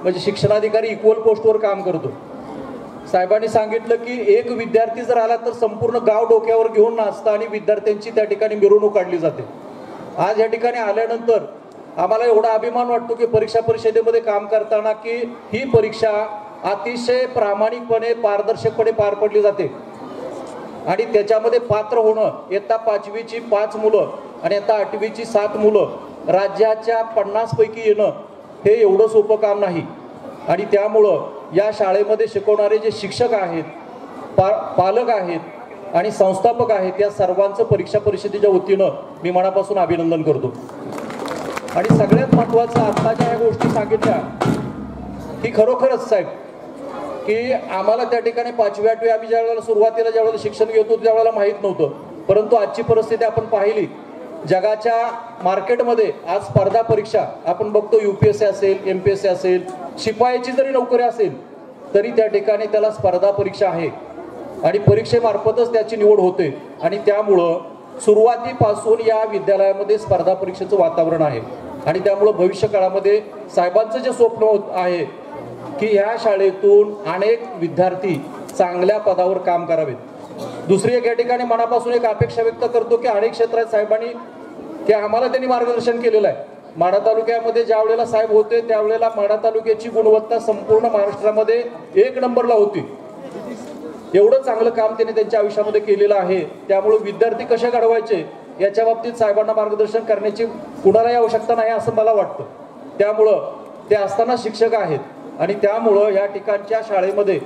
म्हणजे शिक्षणाधिकारी इक्वल पोस्टवर काम करतो. साहेबांनी सांगितलं की एक विद्यार्थी जर आला तर संपूर्ण गाव डोक्यावर घेऊन नाचतं आणि विद्यार्थ्यांची त्या ठिकाणी मिरवणूक काढली जाते. आज या ठिकाणी आल्यानंतर आम्हाला एवढा अभिमान वाटतो की परीक्षा परिषदेमध्ये काम करताना की ही परीक्षा अतिशय प्रामाणिकपणे पारदर्शकपणे पार पडली जाते आणि त्याच्यामध्ये पात्र होणं, इयत्ता 5वीची 5 मुलं आणि इयत्ता 8वीची 7 मुलं राज्याच्या 50 पैकी येणं हे एवढं सोपं काम नाही. आणि त्यामुळं या शाळेमध्ये शिकवणारे जे शिक्षक आहेत, पालक आहेत आणि संस्थापक आहेत, या सर्वांचं परीक्षा परिषदेच्या वतीनं मी मनापासून अभिनंदन करतो. आणि सगळ्यात महत्त्वाचं आत्ताच्या ह्या गोष्टी सांगितल्या की खरोखरच साहेब की आम्हाला त्या ठिकाणी 5वी 8वी आम्ही ज्यावेळेला सुरुवातीला ज्यावेळेला शिक्षण घेत होतो त्यावेळेला माहीत नव्हतं, परंतु आजची परिस्थिती आपण पाहिली. जगाच्या मार्केटमध्ये आज स्पर्धा परीक्षा आपण बघतो, UPSC असेल, MPSC असेल, शिपायाची जरी नोकरी असेल तरी त्या ठिकाणी त्याला स्पर्धा परीक्षा आहे आणि परीक्षेमार्फतच त्याची निवड होते. आणि त्यामुळं सुरुवातीपासून या विद्यालयामध्ये स्पर्धा परीक्षेचं वातावरण आहे. आणि त्यामुळं भविष्य काळामध्ये साहेबांचं जे स्वप्न आहे की ह्या शाळेतून अनेक विद्यार्थी चांगल्या पदावर काम करावेत। दुसरी एक या ठिकाणी मनापासून एक अपेक्षा व्यक्त करतो की अनेक क्षेत्रात साहेबांनी की आम्हाला त्यांनी मार्गदर्शन केलेलं आहे। माढा तालुक्यामध्ये ज्या वेळेला साहेब होते त्यावेळेला माढा तालुक्याची गुणवत्ता संपूर्ण महाराष्ट्रामध्ये 1 नंबरला होती। एवढं चांगलं काम त्यांनी त्यांच्या आयुष्यामध्ये केलेलं आहे। त्यामुळे विद्यार्थी कसे घडवायचे याच्या बाबतीत साहेबांना मार्गदर्शन करण्याची कुणालाही आवश्यकता नाही असं मला वाटतं। त्यामुळं ते असताना शिक्षक आहेत आणि त्यामुळं या ठिकाणच्या शाळेमध्ये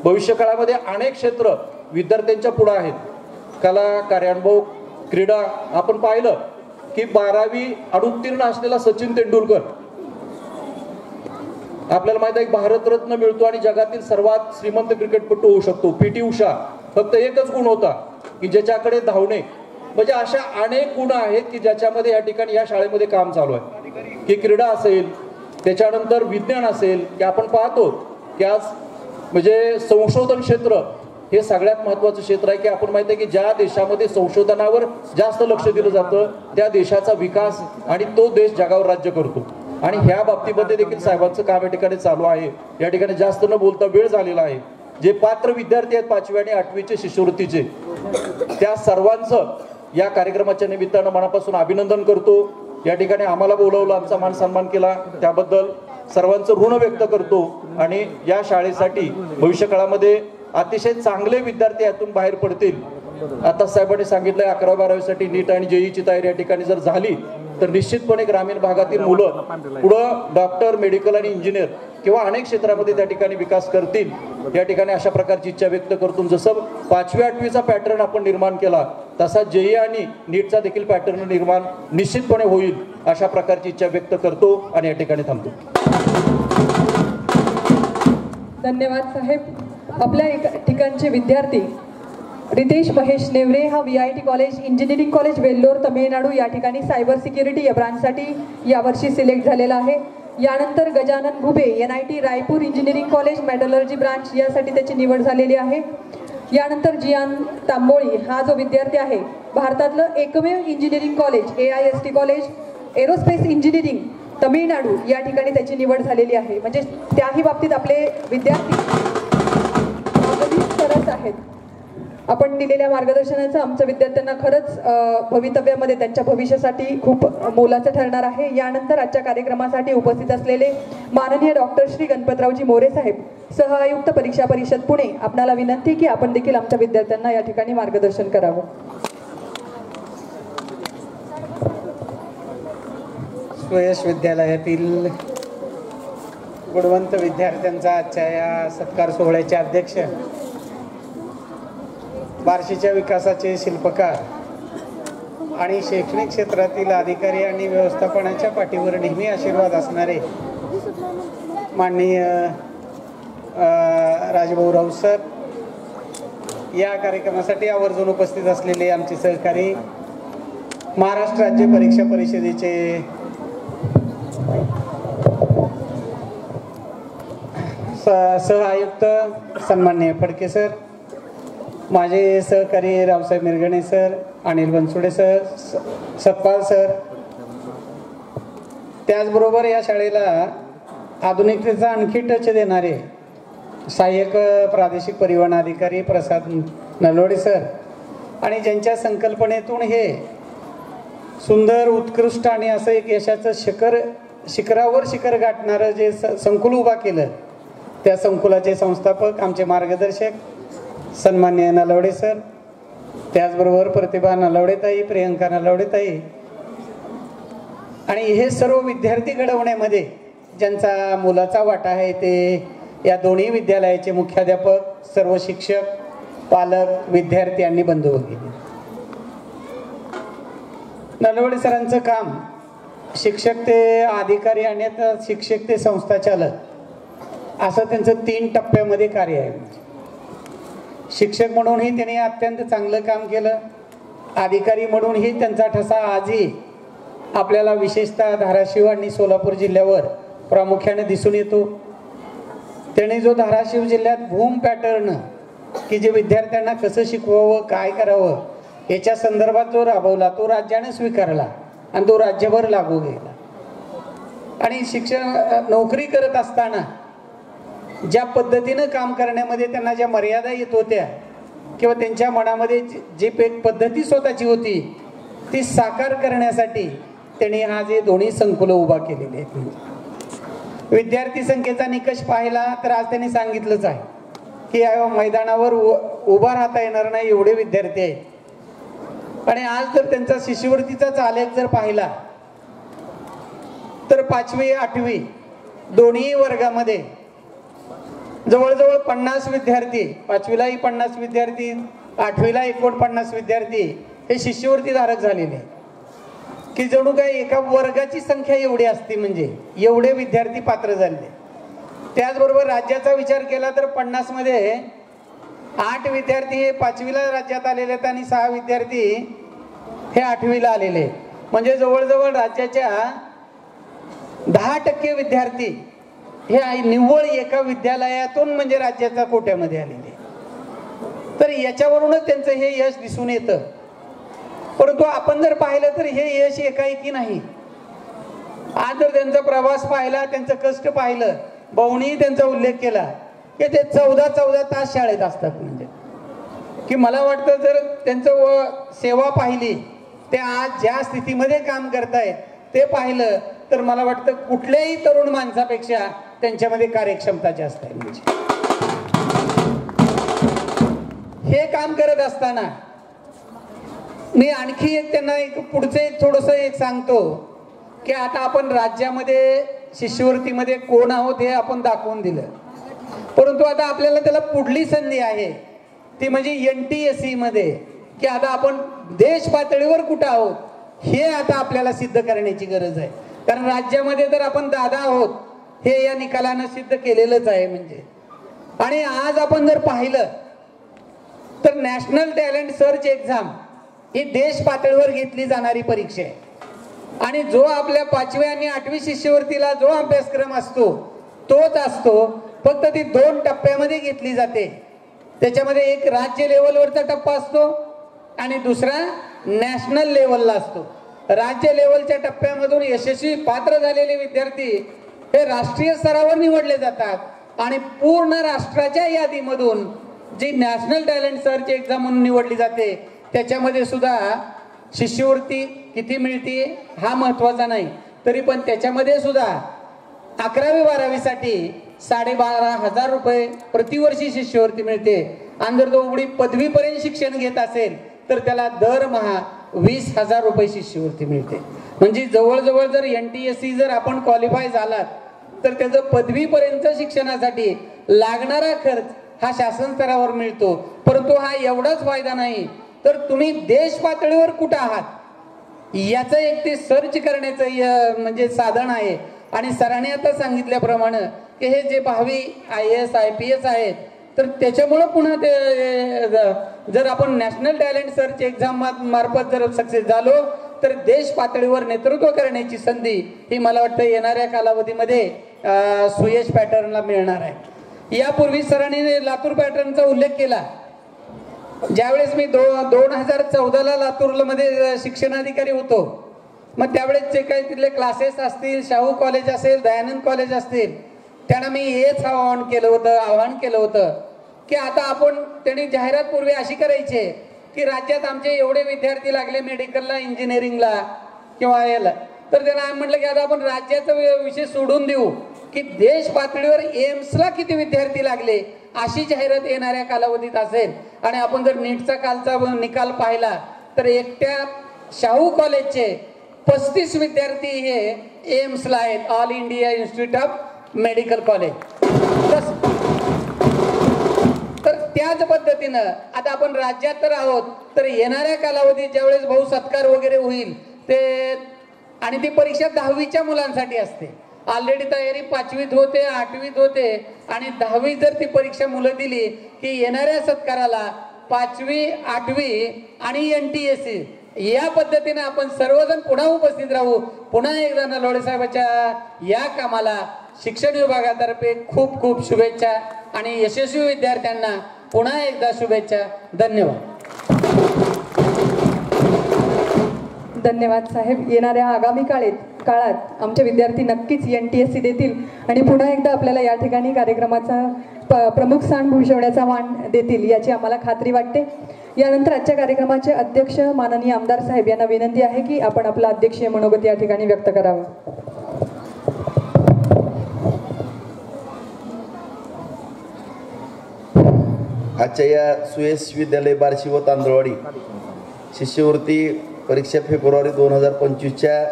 भविष्यकाळामध्ये अनेक क्षेत्र विद्यार्थ्यांच्या पुढे आहेत। कला, कार्यानुभव, क्रीडा आपण पाहिलं की 12वी अनुत्तीर्ण असलेला सचिन तेंडुलकर आपल्याला माहिती आहे भारतरत्न मिळतो आणि जगातील सर्वात श्रीमंत क्रिकेटपटू होऊ शकतो। पीटी उषा फक्त एकच गुण होता की ज्याच्याकडे धावणे, म्हणजे अशा अनेक गुण आहेत की ज्याच्यामध्ये या ठिकाणी या शाळेमध्ये काम चालू आहे की क्रीडा असेल, त्याच्यानंतर विज्ञान असेल की आपण पाहतो की आज म्हणजे संशोधन क्षेत्र हे सगळ्यात महत्त्वाचं क्षेत्र आहे की आपण माहिती आहे की ज्या देशामध्ये संशोधनावर जास्त लक्ष दिलं जातं त्या देशाचा विकास आणि तो देश जगावर राज्य करतो आणि ह्या बाबतीमध्ये देखील साहेबांचं काम या ठिकाणी चालू आहे। या ठिकाणी जास्त न बोलता वेळ झालेला आहे। जे पात्र विद्यार्थी आहेत 5वी आणि 8वीचे शिष्यवृत्तीचे त्या सर्वांचं या कार्यक्रमाच्या निमित्तानं मनापासून अभिनंदन करतो। या ठिकाणी आम्हाला बोलवलं, आमचा मान सन्मान केला त्याबद्दल सर्वांचं ऋण व्यक्त करतो आणि या शाळेसाठी भविष्यकाळामध्ये अतिशय चांगले विद्यार्थी यातून बाहेर पडतील। आता साहेबांनी सांगितलंय 11वी-12वीसाठी नीट आणि जेईची तयारी या ठिकाणी जर झाली तर निश्चितपणे ग्रामीण भागातील मुलं पुढं डॉक्टर, मेडिकल आणि इंजिनियर किंवा अनेक क्षेत्रामध्ये त्या ठिकाणी विकास करतील। या ठिकाणी अशा प्रकारची इच्छा व्यक्त करतो। जसं 5वी-8वीचा पॅटर्न आपण निर्माण केला तसा जेई आणि नीटचा देखील पॅटर्न निर्माण निश्चितपणे होईल अशा प्रकारची इच्छा व्यक्त करतो आणि या ठिकाणी थांबतो। धन्यवाद साहेब। आपल्या ठिकाणचे विद्यार्थी रितेश महेश नेवरे हा VIT college engineering college Vellore Tamil Nadu या ठिकाणी सायबर सिक्युरिटी या ब्रांचसाठी यावर्षी सिलेक्ट झालेला आहे। यानंतर Gajanan Ghube NIT Raipur engineering college metallurgy branch यासाठी त्याची निवड झालेली आहे। यानंतर जियान तांबोळी हा जो विद्यार्थी आहे भारतातलं एकमेव engineering college AIST college aerospace engineering Tamil Nadu या ठिकाणी त्याची निवड झालेली आहे। म्हणजे त्याही बाबतीत आपले विद्यार्थी सरस आहेत। आपण दिलेल्या मार्गदर्शनाचं आमच्या विद्यार्थ्यांना खरंच भवितव्यामध्ये त्यांच्या भविष्यासाठी खूप मोलाचं ठरणार आहे। यानंतर आजच्या कार्यक्रमासाठी उपस्थित असलेले माननीय डॉक्टर श्री गणपतरावजी मोरे साहेब, सह आयुक्त परीक्षा परिषद पुणे, आपणाला विनंती की आपण देखील आमच्या विद्यार्थ्यांना या ठिकाणी मार्गदर्शन करावं। सुयश विद्यालयातील गुणवंत विद्यार्थ्यांचा आजच्या या सत्कार सोहळ्याचे अध्यक्ष, बार्शीच्या विकासाचे शिल्पकार आणि शैक्षणिक क्षेत्रातील अधिकारी आणि व्यवस्थापनाच्या पाठीवर नेहमी आशीर्वाद असणारे माननीय राजभाऊ राऊत सर, या कार्यक्रमासाठी आवर्जून उपस्थित असलेले आमचे सहकारी, महाराष्ट्र राज्य परीक्षा परिषदेचे सह आयुक्त सन्माननीय फडके सर, माझे सहकारी Raosaheb Mirgane sir, Anil Bansode sir, Satpal sir, त्याचबरोबर या शाळेला आधुनिकतेचा आणखी टच देणारे सहाय्यक प्रादेशिक परिवहन अधिकारी प्रसाद नलवडे सर आणि ज्यांच्या संकल्पनेतून हे सुंदर, उत्कृष्ट आणि असं एक यशाचं शिखरावर शिखर गाठणारं जे संकुल उभा केलं त्या संकुलाचे संस्थापक, आमचे मार्गदर्शक सन्माननीय नलवडे सर, त्याचबरोबर प्रतिभा नलवडेताई, प्रियंका नलवडेताई आणि हे सर्व विद्यार्थी घडवण्यामध्ये ज्यांचा मोलाचा वाटा आहे ते या दोन्ही विद्यालयाचे मुख्याध्यापक, सर्व शिक्षक, पालक, विद्यार्थी आणि बंधू भगिनी। नलवडे सरांचं काम शिक्षक ते अधिकारी आणि आता शिक्षक ते संस्थाचालक असं त्यांचं 3 टप्प्यामध्ये कार्य आहे। शिक्षक म्हणूनही त्यांनी अत्यंत चांगलं काम केलं, अधिकारी म्हणूनही त्यांचा ठसा आजही आपल्याला विशेषतः धाराशिव आणि सोलापूर जिल्ह्यावर प्रामुख्याने दिसून येतो। त्यांनी जो धाराशिव जिल्ह्यात भूम पॅटर्न की जे विद्यार्थ्यांना कसं शिकवावं, काय करावं याच्या संदर्भात जो राबवला तो राज्याने स्वीकारला आणि तो राज्यभर लागू केला। आणि शिक्षण नोकरी करत असताना ज्या पद्धतीनं काम करण्यामध्ये त्यांना ज्या मर्यादा येत होत्या किंवा त्यांच्या मनामध्ये जी एक पद्धती स्वतःची होती ती साकार करण्यासाठी त्यांनी आज हे दोन्ही संकुलं उभा केलेली आहेत. विद्यार्थी संख्येचा निकष पाहिला तर आज त्यांनी सांगितलंच आहे की या मैदानावर उभा राहता येणार नाही एवढे विद्यार्थी आहेत. आणि आज जर त्यांचा शिष्यवृत्तीचा आलेख जर पाहिला तर 5वी 8वी दोन्ही वर्गामध्ये जवळजवळ 50 विद्यार्थी, 5वीलाही 50 विद्यार्थी, 8वीला 49 विद्यार्थी हे शिष्यवृत्ती धारक झालेले की जणू काय एका वर्गाची संख्या एवढी असते, म्हणजे एवढे विद्यार्थी पात्र झाले. त्याचबरोबर राज्याचा विचार केला तर 50 मध्ये 8 विद्यार्थी हे 5वीला राज्यात आलेले आहेत आणि 6 विद्यार्थी हे 8वीला आलेले आहेत. म्हणजे जवळजवळ राज्याच्या 10% विद्यार्थी हे निव्वळ एका विद्यालयातून म्हणजे राज्याच्या कोट्यामध्ये आलेले. तर याच्यावरूनच त्यांचं हे यश दिसून येतं. परंतु आपण जर पाहिलं तर हे यश एकाएकी नाही. आज जर त्यांचा प्रवास पाहिला, त्यांचं कष्ट पाहिलं, भाऊनी त्यांचा उल्लेख केला की ते 14 तास शाळेत असतात. म्हणजे की मला वाटतं जर त्यांचं सेवा पाहिली, ते आज ज्या स्थितीमध्ये काम करतायत ते पाहिलं तर मला वाटतं कुठल्याही तरुण माणसापेक्षा त्यांच्यामध्ये कार्यक्षमता जास्त आहे. म्हणजे हे काम करत असताना मी आणखी एक त्यांना एक पुढचं एक थोडंसं एक सांगतो की आता आपण राज्यामध्ये शिष्यवृत्तीमध्ये कोण आहोत हे आपण दाखवून दिलं, परंतु आता आपल्याला त्याला पुढली संधी आहे ती म्हणजे NTSE मध्ये की आता आपण देश पातळीवर कुठं आहोत हे आता आपल्याला सिद्ध करण्याची गरज आहे. कारण राज्यामध्ये तर आपण दादा आहोत हे या निकालानं सिद्ध केलेलंच आहे. म्हणजे आणि आज आपण जर पाहिलं तर नॅशनल टॅलेंट सर्च एक्झाम ही देश पातळीवर घेतली जाणारी परीक्षा आहे. आणि जो आपल्या 5वी आणि 8वी शिष्यवृत्तीला जो अभ्यासक्रम असतो तोच असतो, फक्त ती 2 टप्प्यामध्ये घेतली जाते. त्याच्यामध्ये एक राज्य लेवलवरचा टप्पा असतो आणि दुसरा नॅशनल लेवलला असतो. राज्य लेवलच्या टप्प्यामधून यशस्वी पात्र झालेले विद्यार्थी हे राष्ट्रीय स्तरावर निवडले जातात आणि पूर्ण राष्ट्राच्या यादीमधून जी नॅशनल टॅलेंट सर्च एक्झाम म्हणून निवडली जाते त्याच्यामध्ये सुद्धा शिष्यवृत्ती किती मिळते हा महत्वाचा नाही, तरी पण त्याच्यामध्ये सुद्धा 11वी 12वी साठी 12,500 रुपये प्रतिवर्षी शिष्यवृत्ती मिळते. आणि जर तो उडी पदवीपर्यंत शिक्षण घेत असेल तर त्याला दरमहा 20,000 रुपये शिष्यवृत्ती मिळते. म्हणजे जवळजवळ जर NTSE जर आपण क्वालिफाय झालात तर त्याचं पदवीपर्यंत शिक्षणासाठी लागणारा खर्च हा शासन स्तरावर मिळतो. परंतु हा एवढाच फायदा नाही, तर तुम्ही देश पातळीवर कुठं आहात याचं एक ते सर्च करण्याचं म्हणजे साधन आहे. आणि सरांनी आता सांगितल्याप्रमाणे की हे जे भावी IAS IPS आहेत तर त्याच्यामुळं पुन्हा ते जर आपण नॅशनल टॅलेंट सर्च एक्झाम मार्फत जर सक्सेस झालो तर देश पातळीवर नेतृत्व करण्याची संधी ही मला वाटतं येणाऱ्या कालावधीमध्ये सुयश पॅटर्नला मिळणार आहे. यापूर्वी सरांनी लातूर पॅटर्नचा उल्लेख केला. ज्यावेळेस मी 2014ला लातूरला मध्ये शिक्षणाधिकारी होतो, मग त्यावेळेस जे काही तिथले क्लासेस असतील, शाहू कॉलेज असेल, दयानंद कॉलेज असतील, त्यांना मी हेच आवाहन केलं होतं की आता आपण त्यांनी जाहिरात पूर्वी अशी करायची की राज्यात आमचे एवढे विद्यार्थी लागले मेडिकलला, इंजिनिअरिंगला किंवा याला, तर त्यांना म्हटलं की आता आपण राज्याचा विषय सोडून देऊ की देश पातळीवर एम्सला किती विद्यार्थी लागले अशी जाहिरात येणाऱ्या कालावधीत असेल. आणि आपण जर नीटचा कालचा निकाल पाहिला तर एकट्या शाहू कॉलेजचे 35 विद्यार्थी हे एम्सला आहेत, all India institute of medical college. तर त्याच पद्धतीनं आता आपण राज्यात तर आहोत, तर येणाऱ्या कालावधीत ज्यावेळेस भाऊ सत्कार वगैरे होईल ते, आणि ती परीक्षा 10वीच्या मुलांसाठी असते. ऑलरेडी तयारी 5वीत होते, 8वीत होते आणि 10वी जर ती परीक्षा मुलं दिली की येणाऱ्या सत्काराला 5वी 8वी आणि NTSE या पद्धतीने आपण सर्वजण पुन्हा उपस्थित राहू. पुन्हा एकदा नलवडे साहेबांच्या या कामाला शिक्षण विभागातर्फे खूप खूप शुभेच्छा आणि यशस्वी विद्यार्थ्यांना पुन्हा एकदा शुभेच्छा. धन्यवाद. धन्यवाद साहेब. येणाऱ्या आगामी काळात काळात आमचे विद्यार्थी नक्कीच NTSC देतील आणि पुन्हा एकदा आपल्याला या ठिकाणी कार्यक्रमाचा प्रमुख स्थान भूषवण्याचा मान देतील याची आम्हाला खात्री वाटते. यानंतर आजच्या कार्यक्रमाचे अध्यक्ष माननीय आमदार साहेब यांना विनंती आहे की आपण आपलं अध्यक्षीय मनोगत या ठिकाणी व्यक्त करावं. आजच्या या सुयश विद्यालय बार्शी व तांदळवाडी शिष्यवृत्ती परीक्षा फेब्रुवारी 2025च्या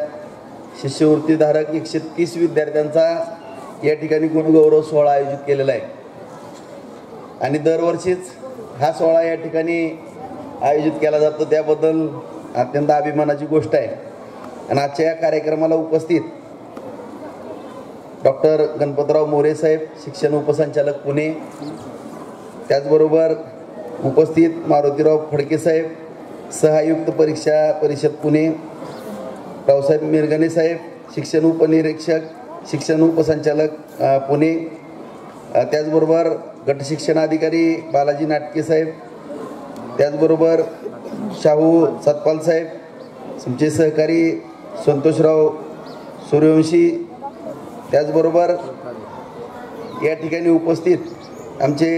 शिष्यवृत्तीधारक 130 विद्यार्थ्यांचा या ठिकाणी गुणगौरव सोहळा आयोजित केलेला आहे आणि दरवर्षीच हा सोहळा या ठिकाणी आयोजित केला जातो. त्याबद्दल अत्यंत अभिमानाची गोष्ट आहे. आणि आजच्या या कार्यक्रमाला उपस्थित डॉक्टर गणपतराव मोरे साहेब, शिक्षण उपसंचालक पुणे, त्याचबरोबर उपस्थित मारुतीराव फडके साहेब, सहआयुक्त परीक्षा परिषद पुणे, रावसाहेब मिरगणे साहेब, शिक्षण उपनिरीक्षक, शिक्षण उपसंचालक पुणे, त्याचबरोबर गट शिक्षणाधिकारी बालाजी नाटके साहेब, त्याचबरोबर शाहू सतपाल साहेब, तुमचे सहकारी संतोषराव सूर्यवंशी, त्याचबरोबर या ठिकाणी उपस्थित आमचे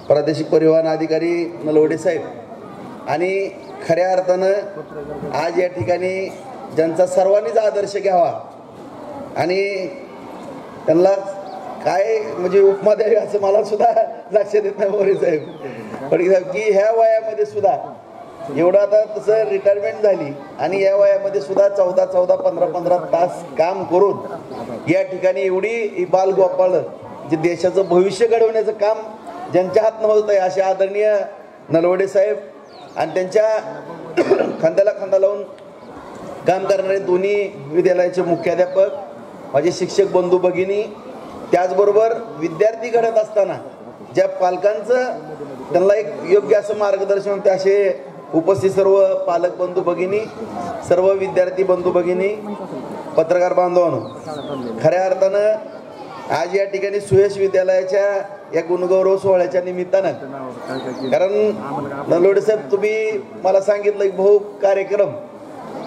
प्रादेशिक परिवहन अधिकारी नलवडे साहेब आणि खऱ्या अर्थानं आज या ठिकाणी ज्यांचा सर्वांनीच आदर्श घ्यावा आणि त्यांना काय म्हणजे उपमा द्यावी असं मला सुद्धा लक्षात येत नाही मोरे साहेब फडके साहेब की ह्या वयामध्ये सुद्धा एवढं आता तसं रिटायरमेंट झाली आणि या वयामध्ये सुद्धा 14 15 तास काम करून या ठिकाणी एवढी बालगोपाळ जे देशाचं भविष्य घडवण्याचं काम ज्यांच्या हातनं होत आहे असे आदरणीय नलवडे साहेब आणि त्यांच्या खांद्याला खांदा लावून काम करणारे दोन्ही विद्यालयाचे मुख्याध्यापक, माझे शिक्षक बंधू भगिनी, त्याचबरोबर विद्यार्थी घडत असताना ज्या पालकांचं त्यांना एक योग्य असं मार्गदर्शन होते असे उपस्थित सर्व पालक बंधू भगिनी, सर्व विद्यार्थी बंधू भगिनी, पत्रकार बांधवांनो, खऱ्या अर्थानं आज या ठिकाणी सुयश विद्यालयाच्या या गुणगौरव सोहळ्याच्या निमित्तानं कारण नलवडे साहेब तुम्ही मला सांगितलं एक भाऊ कार्यक्रम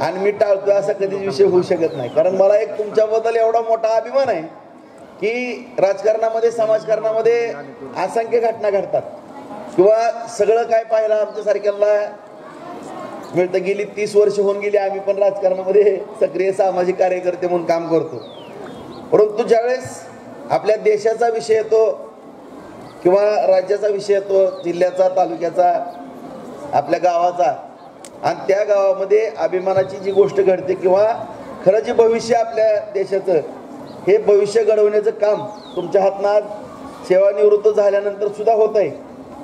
आणि मी टाळतोय असा कधीच विषय होऊ शकत नाही. कारण मला एक तुमच्याबद्दल एवढा मोठा अभिमान आहे की राजकारणामध्ये समाजकारणामध्ये असंख्य घटना घडतात किंवा सगळं काय पाहायला आमच्यासारख्याला मिळतं. गेली 30 वर्ष होऊन गेली आम्ही पण राजकारणामध्ये सक्रिय सामाजिक कार्यकर्ते म्हणून काम करतो. परंतु ज्यावेळेस आपल्या देशाचा विषय येतो किंवा राज्याचा विषय येतो, जिल्ह्याचा, तालुक्याचा, आपल्या गावाचा आणि त्या गावामध्ये अभिमानाची जी गोष्ट घडते किंवा खरं जे भविष्य आपल्या देशाचं हे भविष्य घडवण्याचं काम तुमच्या हातनं सेवानिवृत्त झाल्यानंतर सुद्धा होत आहे,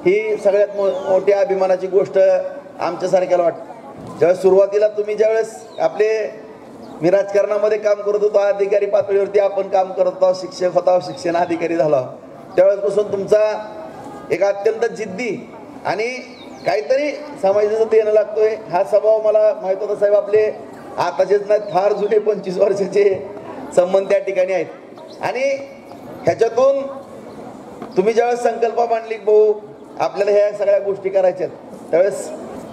ही सगळ्यात मोठी अभिमानाची गोष्ट आमच्यासारख्याला वाटते. ज्यावेळेस सुरुवातीला तुम्ही ज्यावेळेस मी राजकारणामध्ये काम करत होतो, अधिकारी पातळीवरती आपण काम करत होतो, शिक्षक होता, शिक्षण अधिकारी झाला, त्यावेळेसपासून तुमचा एक अत्यंत जिद्दी आणि काहीतरी समाजाचं देणं लागतोय हा स्वभाव मला माहीत होता. साहेब आपले आताचेच नाहीत, फार जुने 25 वर्षाचे संबंध त्या ठिकाणी आहेत आणि ह्याच्यातून तुम्ही ज्यावेळेस संकल्प मांडली भाऊ आपल्याला ह्या सगळ्या गोष्टी करायच्यात, त्यावेळेस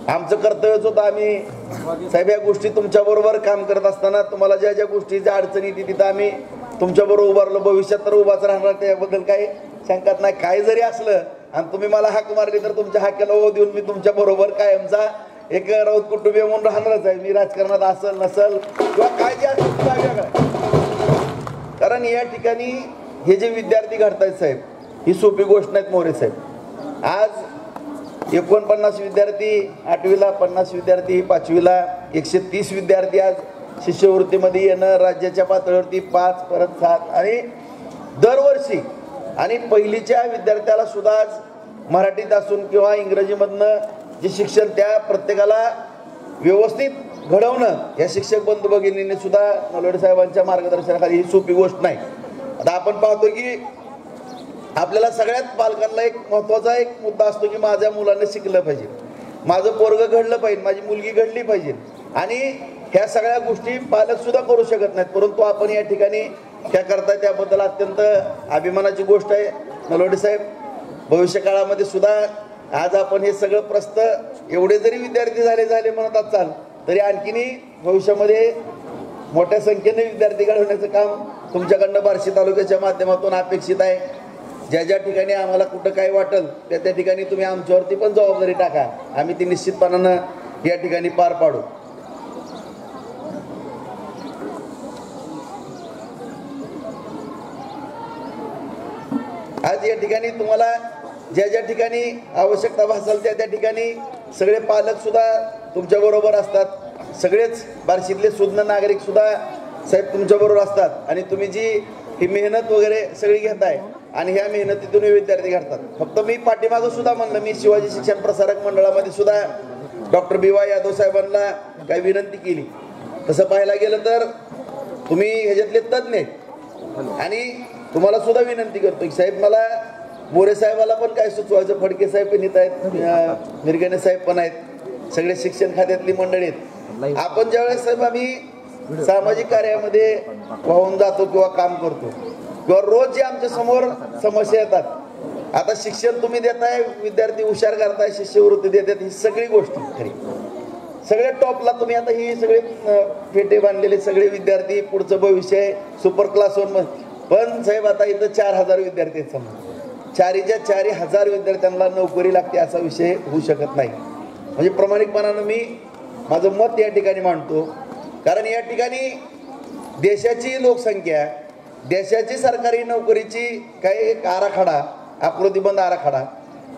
आमचं कर्तव्यच होतं. आम्ही साहेब या गोष्टी तुमच्याबरोबर काम करत असताना तुम्हाला ज्या ज्या गोष्टीच्या अडचणी येते तिथं आम्ही तुमच्याबरोबर उभारलो. भविष्यात तर उभाच राहणार, त्याबद्दल काही शंकाच नाही. काही जरी असलं आणि तुम्ही मला हाक मारली तर तुमच्या हाक्याला ओ देऊन मी तुमच्या बरोबर कायमचा एक राऊत कुटुंबीय म्हणून राहणारच आहे. मी राजकारणात असल नसल किंवा काय जे असेल कारण या ठिकाणी हे जे विद्यार्थी घडतायत साहेब ही सोपी गोष्ट नाहीत मोरे साहेब. आज 49 विद्यार्थी 8वीला, 50 विद्यार्थी 5वीला, 130 विद्यार्थी आज शिष्यवृत्तीमध्ये येणं, राज्याच्या पातळीवरती 5 परत 7 आणि दरवर्षी आणि पहिलीच्या विद्यार्थ्याला सुद्धा आज मराठीत असून किंवा इंग्रजीमधनं जे शिक्षण त्या प्रत्येकाला व्यवस्थित घडवणं या शिक्षक बंधू भगिनींनी सुद्धा नलवडे साहेबांच्या मार्गदर्शनाखाली ही सोपी गोष्ट नाही. आता आपण पाहतो की आपल्याला सगळ्यात पालकांना एक महत्त्वाचा एक मुद्दा असतो की माझ्या मुलांनी शिकलं पाहिजे, माझं पोरगं घडलं पाहिजे, माझी मुलगी घडली पाहिजे आणि ह्या सगळ्या गोष्टी पालक सुद्धा करू शकत नाहीत. परंतु आपण या ठिकाणी त्या करताय त्याबद्दल अत्यंत अभिमानाची गोष्ट आहे. नलवडे साहेब भविष्य काळामध्ये सुद्धा आज आपण हे सगळं प्रस्त एवढे जरी विद्यार्थी झाले म्हणत असाल तरी आणखीनही भविष्यामध्ये मोठ्या संख्येने विद्यार्थी घडवण्याचं काम तुमच्याकडनं बार्शी तालुक्याच्या माध्यमातून अपेक्षित आहे. ज्या ज्या ठिकाणी आम्हाला कुठं काय वाटेल त्या त्या ठिकाणी तुम्ही आमच्यावरती पण जबाबदारी टाका, आम्ही ती निश्चितपणानं या ठिकाणी पार पाडू. आज या ठिकाणी तुम्हाला ज्या ज्या ठिकाणी आवश्यकता भासेल त्या त्या ठिकाणी सगळे पालक सुद्धा तुमच्या बरोबर असतात, सगळेच बार्शीतले सुज्ञ नागरिक सुद्धा साहेब तुमच्या बरोबर असतात आणि तुम्ही जी ही मेहनत वगैरे सगळी घेताय आणि ह्या मेहनतीतून विद्यार्थी घडतात. फक्त मी पाठीमागं सुद्धा म्हणलं, मी शिवाजी शिक्षण प्रसारक मंडळामध्ये सुद्धा डॉक्टर BY यादव साहेबांना काही विनंती केली. तसं पाहायला गेलं तर तुम्ही ह्याच्यातले तज्ज्ञ आहेत आणि तुम्हाला सुद्धा विनंती करतो की साहेब मला मोरे साहेबाला पण काय सुचवायचं, फडके साहेब पण येत आहेत, मिरगणे साहेब पण आहेत, सगळे शिक्षण खात्यातली मंडळी आहेत. आपण ज्यावेळेस साहेब आम्ही सामाजिक कार्यामध्ये वाहून जातो किंवा काम करतो किंवा रोज जे आमच्या समोर समस्या येतात, आता शिक्षण तुम्ही देताय, विद्यार्थी हुशार करताय, शिष्यवृत्ती देतात, ही सगळी गोष्टी खरी सगळ्या टॉपला तुम्ही आता ही सगळे फेटे बांधलेले सगळे विद्यार्थी पुढचं भविष्य सुपर क्लास 1 पण साहेब आता इथं 4000 विद्यार्थी आहेत समोर, 4,000 विद्यार्थ्यांना नोकरी लागते असा विषय होऊ शकत नाही. म्हणजे प्रामाणिकपणानं मी माझं मत या ठिकाणी मांडतो. कारण या ठिकाणी देशाची लोकसंख्या, देशाची सरकारी नोकरीची काही एक आराखडा, आकृतीबंध आराखडा,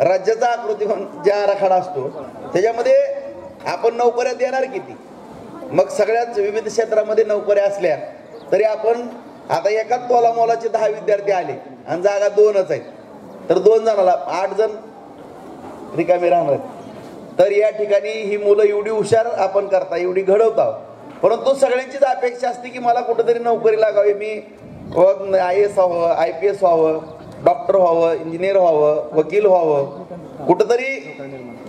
राज्याचा आकृतीबंध जे आराखडा असतो त्याच्यामध्ये आपण नोकऱ्या देणार किती. मग सगळ्याच विविध क्षेत्रामध्ये नोकऱ्या असल्या तरी आपण आता एका तोला मोलाचे 10 विद्यार्थी आले आणि जागा 2च आहेत, तर 2 जणाला 8 जण रिकामे राहणार. तर या ठिकाणी ही मुलं एवढी हुशार आपण करता, एवढी घडवता, परंतु सगळ्यांचीच अपेक्षा असते की मला कुठेतरी नोकरी लागावी, मी IAS व्हावं, IPS व्हावं, डॉक्टर व्हावं, इंजिनियर व्हावं, वकील व्हावं, कुठंतरी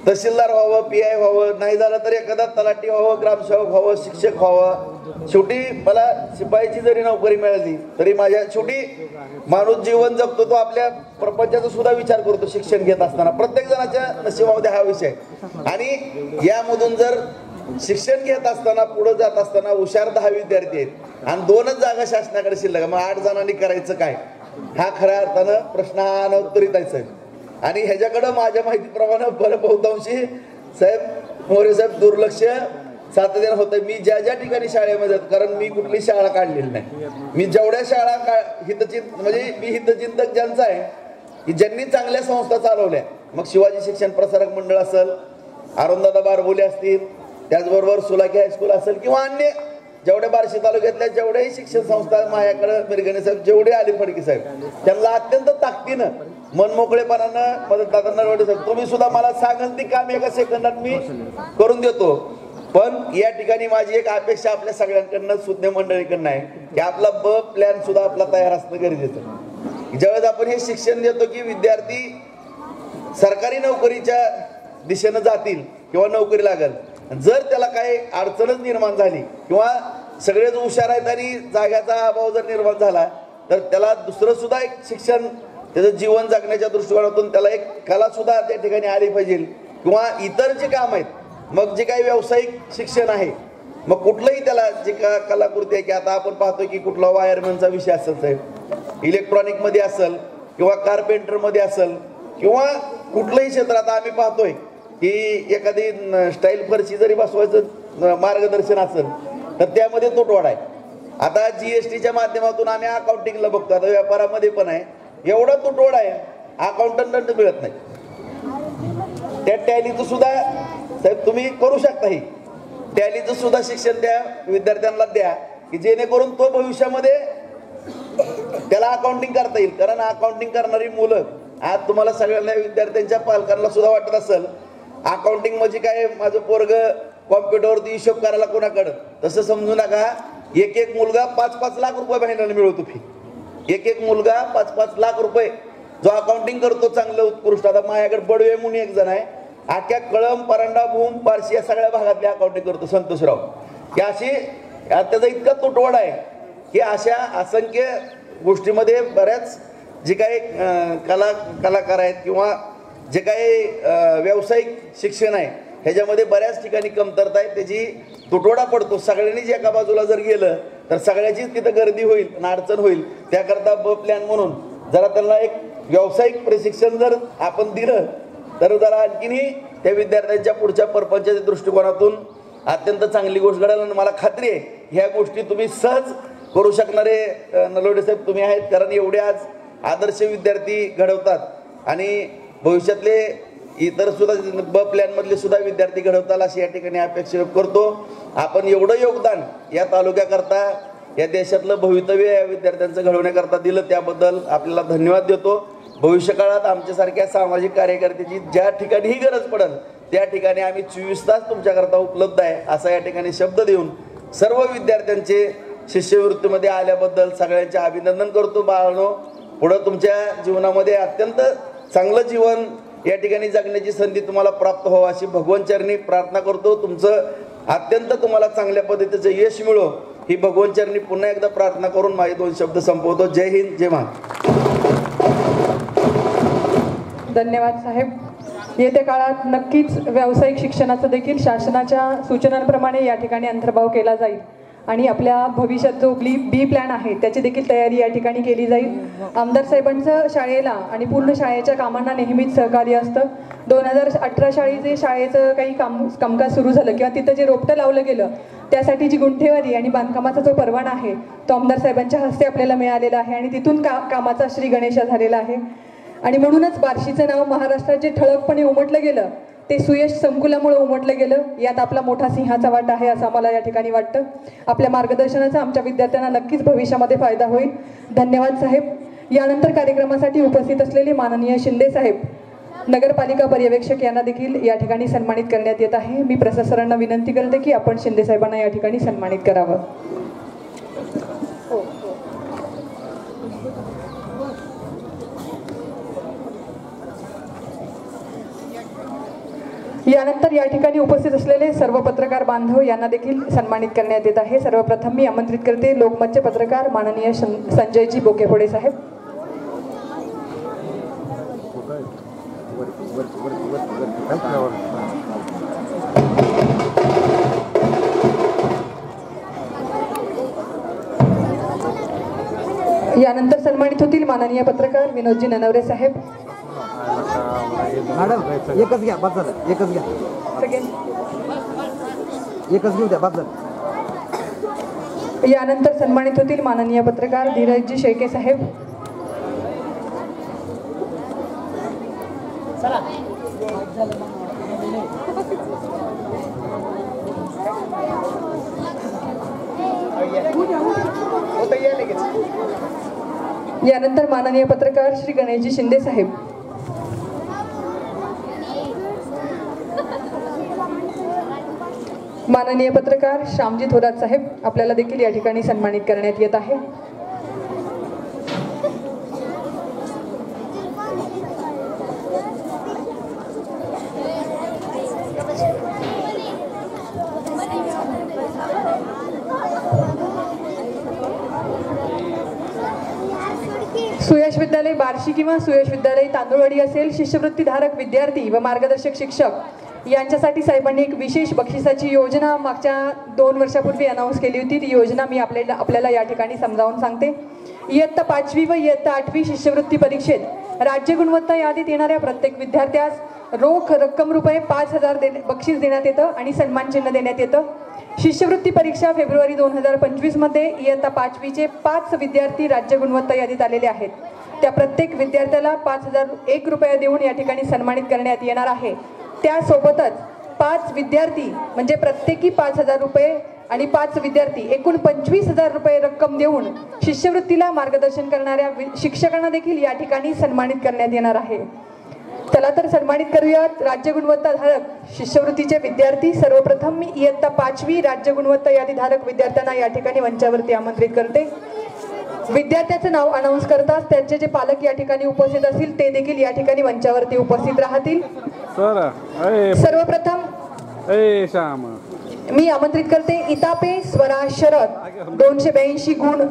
तहसीलदार व्हावं, PI व्हावं, नाही झालं तर एखादा तलाठी व्हावं, ग्रामसेवक व्हावं, शिक्षक व्हावं. शेवटी मला शिपाईची जरी नोकरी मिळाली तरी माझ्या शेवटी माणूस जीवन जगतो तो आपल्या प्रपंचाचा सुद्धा विचार करतो शिक्षण घेत असताना. प्रत्येक जणाच्या नशिबामध्ये हा विषय आणि यामधून जर शिक्षण घेत असताना पुढे जात असताना हुशार 10 विद्यार्थी आहेत आणि 2च जागा शासनाकडे शिल्लक, मग 8 जणांनी करायचं काय, हा खऱ्या अर्थानं प्रश्न हा अनउत्तरित आहे साहेब. आणि ह्याच्याकडं माझ्या माहितीप्रमाणे बरं बहुतांशी साहेब मोरे साहेब दुर्लक्ष सातत्यानं होतं. मी ज्या ज्या ठिकाणी शाळेमध्ये, कारण मी कुठली शाळा काढलेली नाही, मी जेवढ्या शाळा म्हणजे मी हितचिंतक ज्यांचा आहे की ज्यांनी चांगल्या संस्था चालवल्या, मग शिवाजी शिक्षण प्रसारक मंडळ असेल, अरुणदादा बारबोले असतील, त्याचबरोबर सुलाकी हायस्कूल असेल किंवा अन्य जेवढ्या बार्शी तालुक्यातल्या जेवढ्याही शिक्षण संस्था माझ्याकडे मिरगणे साहेब जेवढे आले, फडके साहेब, त्यांना अत्यंत ताकदीनं मनमोकळेपणानं मदत करताना साहेब तुम्ही सुद्धा मला सांगाल ती काम एका सेकंदात मी करून देतो. पण या ठिकाणी माझी एक अपेक्षा आपल्या सगळ्यांकडनं सुज्ञ मंडळीकडनं आहे की आपला प्लॅन सुद्धा आपला तयार असणं गरजेचं. ज्यावेळेस आपण हे शिक्षण देतो की विद्यार्थी सरकारी नोकरीच्या दिशेनं जातील किंवा नोकरी लागेल, जर त्याला काही अडचणच निर्माण झाली किंवा सगळेच हुशार आहेत आणि जाग्याचा अभाव जर निर्माण झाला तर त्याला दुसरं सुद्धा एक शिक्षण, त्याचं जीवन जगण्याच्या दृष्टिकोनातून त्याला एक कला सुद्धा त्या ठिकाणी आली पाहिजे किंवा इतर जे काम आहेत, मग जे काही व्यावसायिक शिक्षण आहे, मग कुठलंही त्याला जे कलाकृती आहे की आता आपण पाहतो की कुठला वायरमॅनचा विषय असेल साहेब, इलेक्ट्रॉनिकमध्ये असेल किंवा कार्पेंटरमध्ये असेल किंवा कुठलंही क्षेत्र, आता आम्ही पाहतोय की एखादी स्टाईल फरशी जरी बसवायचं मार्गदर्शन असेल तर त्यामध्ये तुटवडा आहे. आता GSTच्या माध्यमातून आम्ही अकाउंटिंगला बघतो, आता व्यापारामध्ये पण आहे, एवढा तुटवडा आहे, अकाउंटंट मिळत नाही. त्या टॅलीचं सुद्धा साहेब तुम्ही करू शकता, ही टॅलीचं सुद्धा शिक्षण त्या विद्यार्थ्यांना द्या की जेणेकरून तो भविष्यामध्ये त्याला अकाउंटिंग करता येईल. कारण अकाउंटिंग करणारी मुलं आज तुम्हाला सगळ्यांना विद्यार्थ्यांच्या पालकांना सुद्धा वाटत असेल अकाउंटिंग म्हणजे काय, माझं पोरग कॉम्प्युटरवरती हिशोब करायला कोणाकडं, तसं समजू नका. एक मुलगा 5-5 लाख रुपये महिन्याला मिळवतो फी, एक मुलगा 5-5 लाख रुपये जो अकाउंटिंग करतो चांगलं उत्कृष्ट. आता माझ्याकडे बडवे म्हणून एक जण आहे, अख्ख्या कळंब, परांडा, भूम, पारशी या सगळ्या भागातली अकाउंटिंग करतो, संतोषराव. की अशी त्याचा इतका तुटवडा आहे की अशा असंख्य गोष्टीमध्ये बऱ्याच जे काही कलाकार आहेत किंवा जे काही व्यावसायिक शिक्षण आहे ह्याच्यामध्ये बऱ्याच ठिकाणी कमतरता आहे, त्याची तुटवडा पडतो. सगळ्यांनीच एका बाजूला जर गेलं तर सगळ्याचीच तिथं गर्दी होईल आणि अडचण होईल. त्याकरता प्लॅन म्हणून जरा त्यांना एक व्यावसायिक प्रशिक्षण जर आपण दिलं तर जरा आणखीनही त्या विद्यार्थ्यांच्या पुढच्या परपंचाच्या दृष्टिकोनातून अत्यंत चांगली गोष्ट घडेल. आणि मला खात्री आहे ह्या गोष्टी तुम्ही सहज करू शकणारे नलवडे साहेब तुम्ही आहेत, कारण एवढे आज आदर्श विद्यार्थी घडवतात आणि भविष्यातले इतर सुद्धा प्लॅनमधले सुद्धा विद्यार्थी घडवताल अशी या ठिकाणी अपेक्षा करतो. आपण एवढं योगदान या तालुक्याकरता, या देशातलं भवितव्य या विद्यार्थ्यांचं घडवण्याकरता दिलं, त्याबद्दल आपल्याला धन्यवाद देतो. भविष्यकाळात आमच्यासारख्या सामाजिक कार्यकर्त्याची ज्या ठिकाणीही गरज पडेल त्या ठिकाणी आम्ही 24 तास तुमच्याकरता उपलब्ध आहे असा या ठिकाणी शब्द देऊन सर्व विद्यार्थ्यांचे शिष्यवृत्तीमध्ये आल्याबद्दल सगळ्यांचे अभिनंदन करतो. बाळांनो, पुढं तुमच्या जीवनामध्ये अत्यंत चांगलं जीवन या ठिकाणी जगण्याची संधी तुम्हाला प्राप्त व्हावी अशी भगवंतचरणी प्रार्थना करतो. तुमचं अत्यंत तुम्हाला चांगल्या पद्धतीचं यश मिळो ही भगवंतचरणी पुन्हा एकदा प्रार्थना करून माझे 2 शब्द संपवतो. जय हिंद, जय महाराष्ट्र. धन्यवाद साहेब. येत्या काळात नक्कीच व्यावसायिक शिक्षणाचा देखील शासनाच्या सूचनांप्रमाणे या ठिकाणी अंतर्भाव केला जाईल आणि आपल्या भविष्यात जो बी प्लॅन आहे त्याची देखील तयारी या ठिकाणी केली जाईल. आमदार साहेबांचं शाळेला आणि पूर्ण शाळेच्या कामांना नेहमीच सहकार्य असतं. 2018 शाळेचं काही कामकाज सुरू झालं किंवा तिथं जे रोपटं लावलं गेलं त्यासाठी जी गुंठेवारी आणि बांधकामाचा जो परवाना आहे तो आमदार साहेबांच्या हस्ते आपल्याला मिळालेला आहे आणि तिथून कामाचा श्री गणेशा झालेला आहे. आणि म्हणूनच बार्शीचं नाव महाराष्ट्रात जे ठळकपणे उमटलं गेलं ते सुयश संकुलामुळे उमटलं गेलं. यात आपला मोठा सिंहाचा वाटा आहे असं आम्हाला या ठिकाणी वाटतं. आपल्या मार्गदर्शनाचा आमच्या विद्यार्थ्यांना नक्कीच भविष्यामध्ये फायदा होईल. धन्यवाद साहेब. यानंतर कार्यक्रमासाठी उपस्थित असलेले माननीय शिंदे साहेब नगरपालिका पर्यवेक्षक यांना देखील या ठिकाणी सन्मानित करण्यात येत आहे. मी प्रशासकांना विनंती करते की आपण शिंदे साहेबांना या ठिकाणी सन्मानित करावं. यानंतर या ठिकाणी उपस्थित असलेले सर्व पत्रकार बांधव यांना देखील सन्मानित करण्यात येत आहे. सर्वप्रथम मी आमंत्रित करते लोकमतचे पत्रकार माननीय संजयजी बोकेफोडे साहेब. यानंतर सन्मानित होतील माननीय पत्रकार विनोदजी ननवरे साहेब. मॅडम एकच घ्या, बस झालं, एकच घ्या, एकच घेऊ द्या, बस झालं. यानंतर सन्मानित होतील माननीय पत्रकार धीरजजी शेळके साहेब. यानंतर माननीय पत्रकार श्री गणेशजी शिंदे साहेब. माननीय पत्रकार श्यामजी थोरात साहेब आपल्याला देखील या ठिकाणी सन्मानित करण्यात येत आहे. सुयश विद्यालय बार्शी किंवा सुयश विद्यालय तांदूळवाडी असेल, शिष्यवृत्तीधारक विद्यार्थी व मार्गदर्शक शिक्षक यांच्यासाठी साहेबांनी एक विशेष बक्षिसाची योजना मागच्या 2 वर्षापूर्वी अनाऊन्स केली होती. ती योजना मी आपल्याला या ठिकाणी समजावून सांगते. इयत्ता 5वी व इयत्ता 8वी शिष्यवृत्ती परीक्षेत राज्य गुणवत्ता यादीत येणाऱ्या प्रत्येक विद्यार्थ्यास रोख रक्कम रुपये 5,000 बक्षीस देण्यात येतं आणि सन्मान चिन्ह देण्यात येतं. शिष्यवृत्ती परीक्षा फेब्रुवारी 2025 मध्ये इयत्ता 5वीचे 5 विद्यार्थी राज्य गुणवत्ता यादीत आलेले आहेत. त्या प्रत्येक विद्यार्थ्याला 5,001 रुपये देऊन या ठिकाणी सन्मानित करण्यात येणार आहे. त्यासोबतच 5 विद्यार्थी म्हणजे प्रत्येकी 5,000 रुपये आणि 5 विद्यार्थी एकूण 25,000 रुपये रक्कम देऊन शिष्यवृत्तीला मार्गदर्शन करणाऱ्या शिक्षकांना देखील या ठिकाणी सन्मानित करण्यात येणार आहे. चला तर सन्मानित करूयात राज्य गुणवत्ताधारक शिष्यवृत्तीचे विद्यार्थी. सर्वप्रथम मी इयत्ता 5वी राज्य गुणवत्ता यादीधारक विद्यार्थ्यांना या ठिकाणी मंचावरती आमंत्रित करते. विद्यार्थ्याचं नाव अनाऊन्स करताच त्यांचे जे पालक या ठिकाणी उपस्थित असतील ते देखील या ठिकाणी मंचावरती उपस्थित राहतील. सर्वप्रथम मी आमंत्रित करते इतापे स्वरा शरद 282 गुण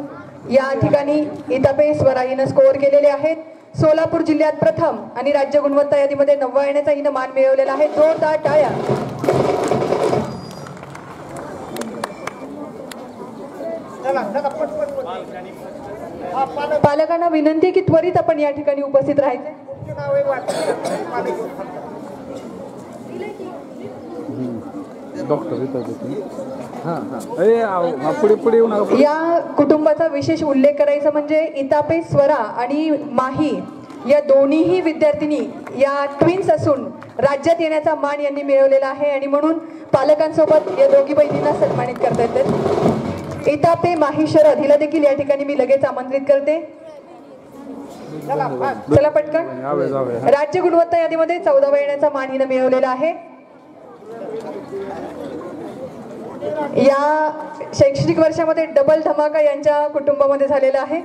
या ठिकाणी इतापे स्वरा हिनं स्कोअर केलेले आहेत. सोलापूर जिल्ह्यात प्रथम आणि राज्य गुणवत्ता यादीमध्ये 90 येण्याचा हिनं मान मिळवलेला आहे. जोरदार टाळ्या. पालकांना विनंती आहे की त्वरित आपण या ठिकाणी उपस्थित राहायचे. या कुटुंबाचा विशेष उल्लेख करायचा म्हणजे इतापे स्वरा आणि माही या दोन्हीही विद्यार्थिनी या ट्विन्स असून राज्यात येण्याचा मान यांनी मिळवलेला आहे आणि म्हणून पालकांसोबत या दोघी बहिणींना सन्मानित करता येतात. इतापे माही शरद हिला देखील या ठिकाणी मी लगेच आमंत्रित करते. चला पटकन. राज्य गुणवत्ता यादीमध्ये 14व्या येण्याचा मान हिने मिळवलेला आहे. या शैक्षणिक वर्षामध्ये डबल धमाका यांच्या कुटुंबामध्ये झालेला आहे.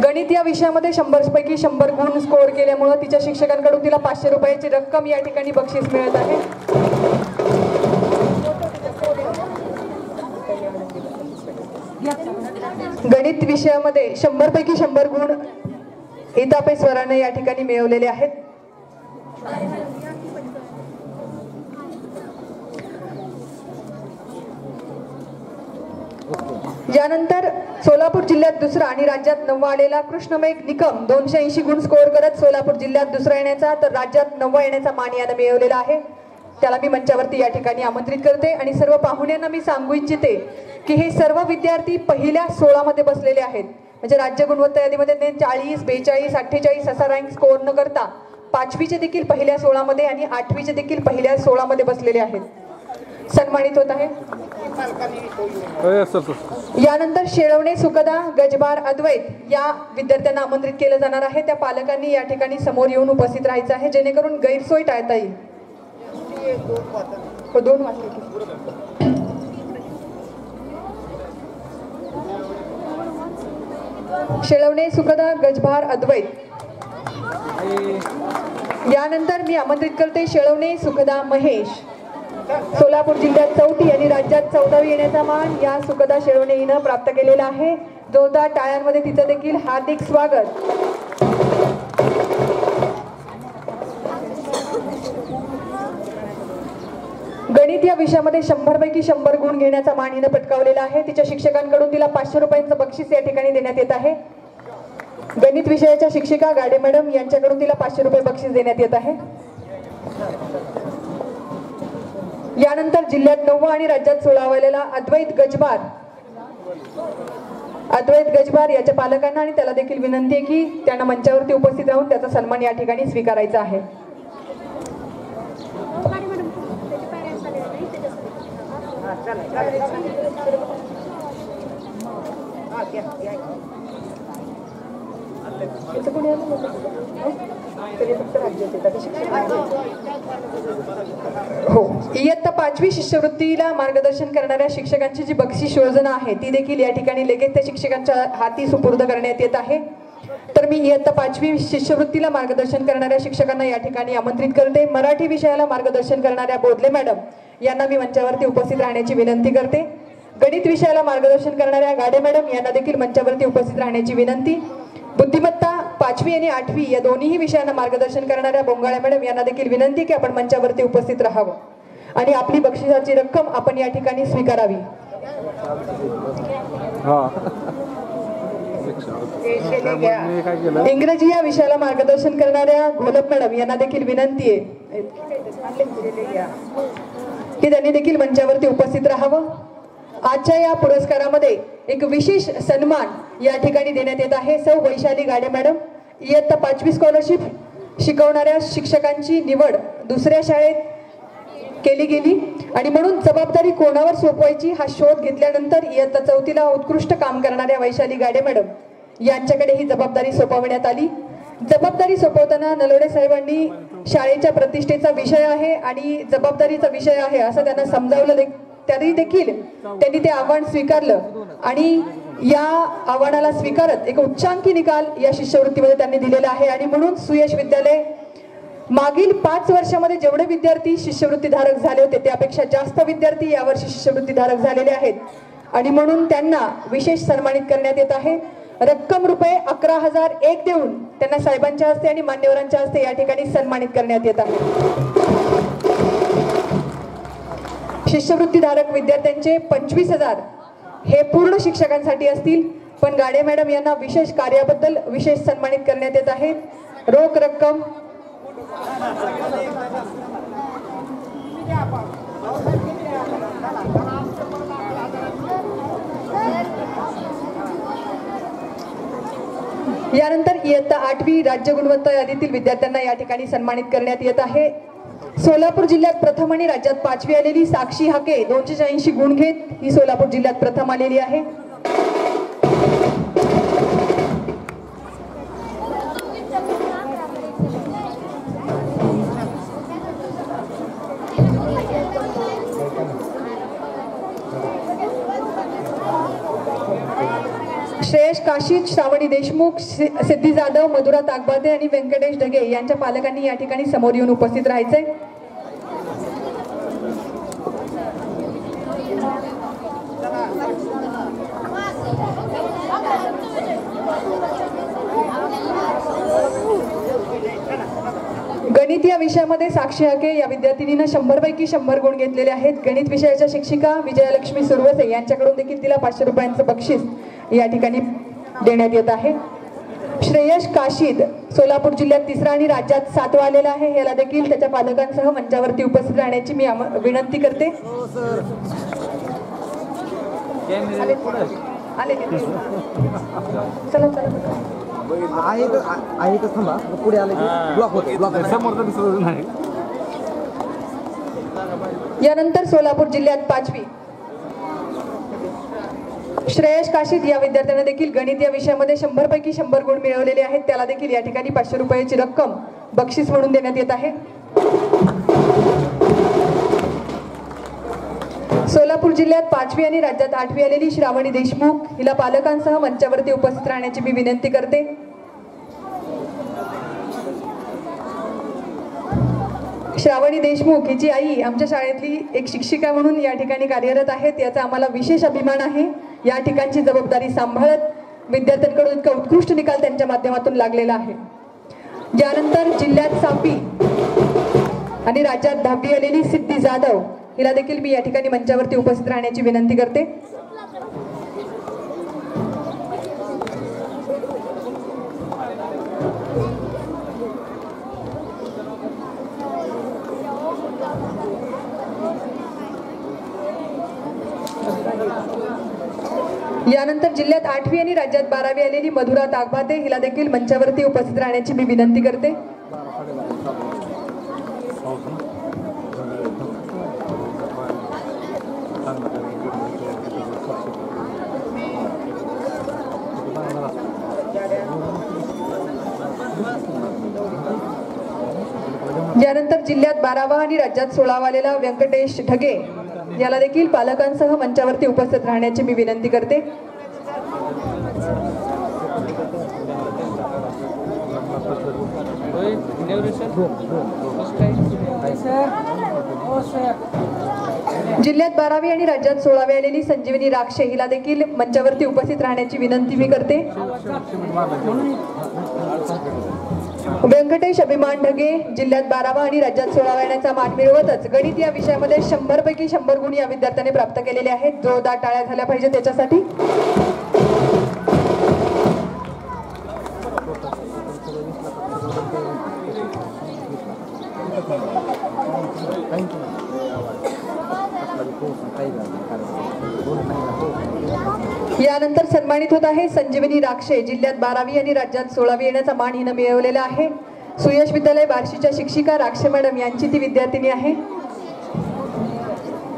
गणित या विषयामध्ये 100 पैकी 100 गुण स्कोअर केल्यामुळे तिच्या शिक्षकांकडून तिला 500 रुपयाची रक्कम या ठिकाणी बक्षीस मिळत आहे. गणित विषयामध्ये 100 पैकी 100 गुण इतापे स्वराने या ठिकाणी मिळवलेले आहेत. यानंतर सोलापूर जिल्ह्यात दुसरा आणि राज्यात 9वा आलेला कृष्णमेघ निकम 280 गुण स्कोअर करत सोलापूर जिल्ह्यात दुसरा येण्याचा तर राज्यात 9वा येण्याचा मान यानं मिळवलेला आहे. त्याला मी मंचावरती या ठिकाणी आमंत्रित करते आणि सर्व पाहुण्यांना मी सांगू इच्छिते की हे सर्व विद्यार्थी पहिल्या 16 मध्ये बसलेले आहेत. म्हणजे राज्य गुणवत्ता यादीमध्ये 40, 42, 48 असा रँक स्कोअर न करता 5वीचे देखील पहिल्या 16 मध्ये आणि 8वीचे देखील पहिल्या 16 मध्ये बसलेले आहेत. सन्मानित होत आहे. यानंतर शेळवणे सुखदा गजबार अद्वैत या विद्यार्थ्यांना आमंत्रित केलं जाणार आहे. त्या पालकांनी या ठिकाणी समोर येऊन उपस्थित राहायचं आहे जेणेकरून गैरसोय टाळता येईल. 2 वाजले. शेळवणे सुखदा गजभार अद्वैत. यानंतर मी आमंत्रित करते शेळवणे सुखदा महेश. सोलापूर जिल्ह्यात 4थी आणि राज्यात 14वी येण्याचा मान या सुखदा शेळवणे हिनं प्राप्त केलेला आहे. जोरदार टाळ्यांमध्ये तिचं देखील हार्दिक स्वागत. गणित या विषयामध्ये 100 पैकी 100 गुण घेण्याचा मान हिनं पटकावलेला आहे. तिच्या शिक्षकांकडून तिला 500 रुपयांचं बक्षीस या ठिकाणी देण्यात येत आहे. गणित विषयाच्या शिक्षिका गाडे मॅडम यांच्याकडून तिला 500 रुपये बक्षीस देण्यात येत आहे. यानंतर जिल्ह्यात 9वा आणि राज्यात 16वा आलेला अद्वैत गजबार याच्या पालकांना आणि त्याला देखील विनंती आहे की त्यांना मंचावरती उपस्थित राहून त्याचा सन्मान या ठिकाणी स्वीकारायचा आहे. हो, इयत्ता 5वी शिष्यवृत्तीला मार्गदर्शन करणाऱ्या शिक्षकांची जी बक्षीस योजना आहे ती देखील या ठिकाणी लगेच त्या शिक्षकांच्या हाती सुपूर्द करण्यात येत आहे. तर मी इयत्ता 5वी शिष्यवृत्तीला मार्गदर्शन करणाऱ्या शिक्षकांना या ठिकाणी आमंत्रित करते. मराठी विषयाला मार्गदर्शन करणाऱ्या बोधले मॅडम यांना मी मंचावरती उपस्थित राहण्याची विनंती करते. गणित विषयाला मार्गदर्शन करणाऱ्या गाडे मॅडम यांना देखील मंचावरती उपस्थित राहण्याची विनंती. बुद्धिमत्ता 5वी आणि 8वी या दोन्ही विषयांना मार्गदर्शन करणाऱ्या बोंगाळे मॅडम यांना देखील विनंती की आपण मंचावरती उपस्थित राहावं आणि आपली बक्षिसाची रक्कम आपण या ठिकाणी स्वीकारावी. इंग्रजी या विषयाला मार्गदर्शन करणाऱ्या घोलप मॅडम यांना देखील विनंती आहे की त्यांनी देखील मंचावरती उपस्थित राहावं. आजच्या या पुरस्कारामध्ये एक विशेष सन्मान या ठिकाणी देण्यात येत आहे. सौ वैशाली गाडे मॅडम. इयत्ता 5वी स्कॉलरशिप शिकवणाऱ्या शिक्षकांची निवड दुसऱ्या शाळेत केली गेली आणि म्हणून जबाबदारी कोणावर सोपवायची हा शोध घेतल्यानंतर इयत्ता 4थीला उत्कृष्ट काम करणाऱ्या वैशाली गाडे मॅडम यांच्याकडे ही जबाबदारी सोपवण्यात आली. जबाबदारी सोपवताना नलोडे साहेबांनी शाळेच्या प्रतिष्ठेचा विषय आहे आणि जबाबदारीचा विषय आहे असं त्यांना समजावलं. तरी देखील त्यांनी ते आव्हान स्वीकारलं आणि या आव्हानाला स्वीकारत एक उच्चांकी निकाल या शिष्यवृत्तीमध्ये त्यांनी दिलेला आहे आणि म्हणून सुयश विद्यालय मागील 5 वर्षामध्ये जेवढे विद्यार्थी शिष्यवृत्ती धारक झाले होते त्यापेक्षा जास्त विद्यार्थी यावर्षी शिष्यवृत्ती धारक झालेले आहेत आणि म्हणून त्यांना विशेष सन्मानित करण्यात येत आहे. रक्कम रुपये 11,001 देऊन त्यांना साहेबांच्या हस्ते आणि मान्यवरांच्या हस्ते या ठिकाणी सन्मानित करण्यात येत आहे. शिष्यवृत्तीधारक विद्यार्थ्यांचे 25,000 हे पूर्ण शिक्षकांसाठी असतील, पण गाडे मॅडम यांना विशेष कार्याबद्दल विशेष सन्मानित करण्यात येत आहे। रोख रक्कम यानंतर इयत्ता 8वी राज्य गुणवत्ता यादीतील विद्यार्थ्यांना या ठिकाणी सन्मानित करण्यात येत आहे। सोलापूर जिल्ह्यात प्रथम आणि राज्यात 5वी आलेली साक्षी हाके 280 गुण घेत ही सोलापूर जिल्ह्यात प्रथम आलेली आहे। श्रेयश काशीद, श्रावणी देशमुख, सिद्धी जाधव, मधुरा ताकबादे आणि व्यंकटेश ढगे यांच्या पालकांनी या ठिकाणी समोर येऊन उपस्थित राहायचंय। गणित या विषयामध्ये साक्षी हाके या विद्यार्थिनीनं 100 पैकी 100 गुण घेतलेले आहेत। गणित विषयाच्या शिक्षिका विजयलक्ष्मी सुरवसे यांच्याकडून देखील तिला 500 रुपयांचं बक्षीस या ठिकाणी देण्यात येत आहे। श्रेयश काशीद सोलापूर जिल्ह्यात 3रा आणि राज्यात 7वा आलेला आहे। याला देखील त्याच्या पालकांसह मंचावरती उपस्थित राहण्याची मी विनंती करते। चला आहे तर थांबा, पुढे आले ब्लॉक होते, ब्लॉक समोर दिसत नाही। यानंतर सोलापूर जिल्ह्यात 5वी श्रेयश काशीद या विद्यार्थ्यांना देखील गणित या विषयामध्ये 100 पैकी 100 गुण मिळवलेले आहेत। त्याला देखील या ठिकाणी 500 रुपयाची रक्कम बक्षीस म्हणून देण्यात येत आहे। सोलापूर जिल्ह्यात 5वी आणि राज्यात 8वी आलेली श्रावणी देशमुख हिला पालकांसह मंचावरती उपस्थित राहण्याची मी विनंती करते। श्रावणी देशमुख हिची आई आमच्या शाळेतली एक शिक्षिका म्हणून या ठिकाणी कार्यरत आहेत, याचा आम्हाला विशेष अभिमान आहे। या ठिकाणची जबाबदारी सांभाळत विद्यार्थ्यांकडून इतका उत्कृष्ट निकाल त्यांच्या माध्यमातून लागलेला आहे। यानंतर जिल्ह्यात 6वी आणि राज्यात 10वी आलेली सिद्धी जाधव हिला देखील मी या ठिकाणी मंचावरती उपस्थित राहण्याची विनंती करते। यानंतर जिल्ह्यात 8वी आणि राज्यात 12वी आलेली मधुरा ताकबादे हिला देखील मंचावरती उपस्थित राहण्याची मी विनंती करते। यानंतर जिल्ह्यात 12वा आणि राज्यात 16वा आलेला व्यंकटेश ढगे याला देखील पालकांसह मंचावरती उपस्थित राहण्याची मी विनंती करते। जिल्ह्यात 12वी आणि राज्यात 16वी आलेली संजीवनी राक्षे हिला देखील मंचावरती उपस्थित राहण्याची विनंती मी करते। व्यंकटेश अभिमान ढगे जिल्ह्यात 12वा आणि राज्यात 16वा येण्याचा मान मिळवतच गणित या विषयामध्ये 100 पैकी 100 गुण या विद्यार्थ्याने प्राप्त केलेले आहेत। जोरदार टाळ्या झाल्या पाहिजे त्याच्यासाठी। यानंतर सन्मानित होत आहे संजीवनी राक्षे जिल्ह्यात 12वी आणि राज्यात 16वी येण्याचा मान हिनं मिळवलेला आहे। सुयश विद्यालय बार्शीच्या शिक्षिका राक्षे मॅडम यांची ती विद्यार्थिनी आहे।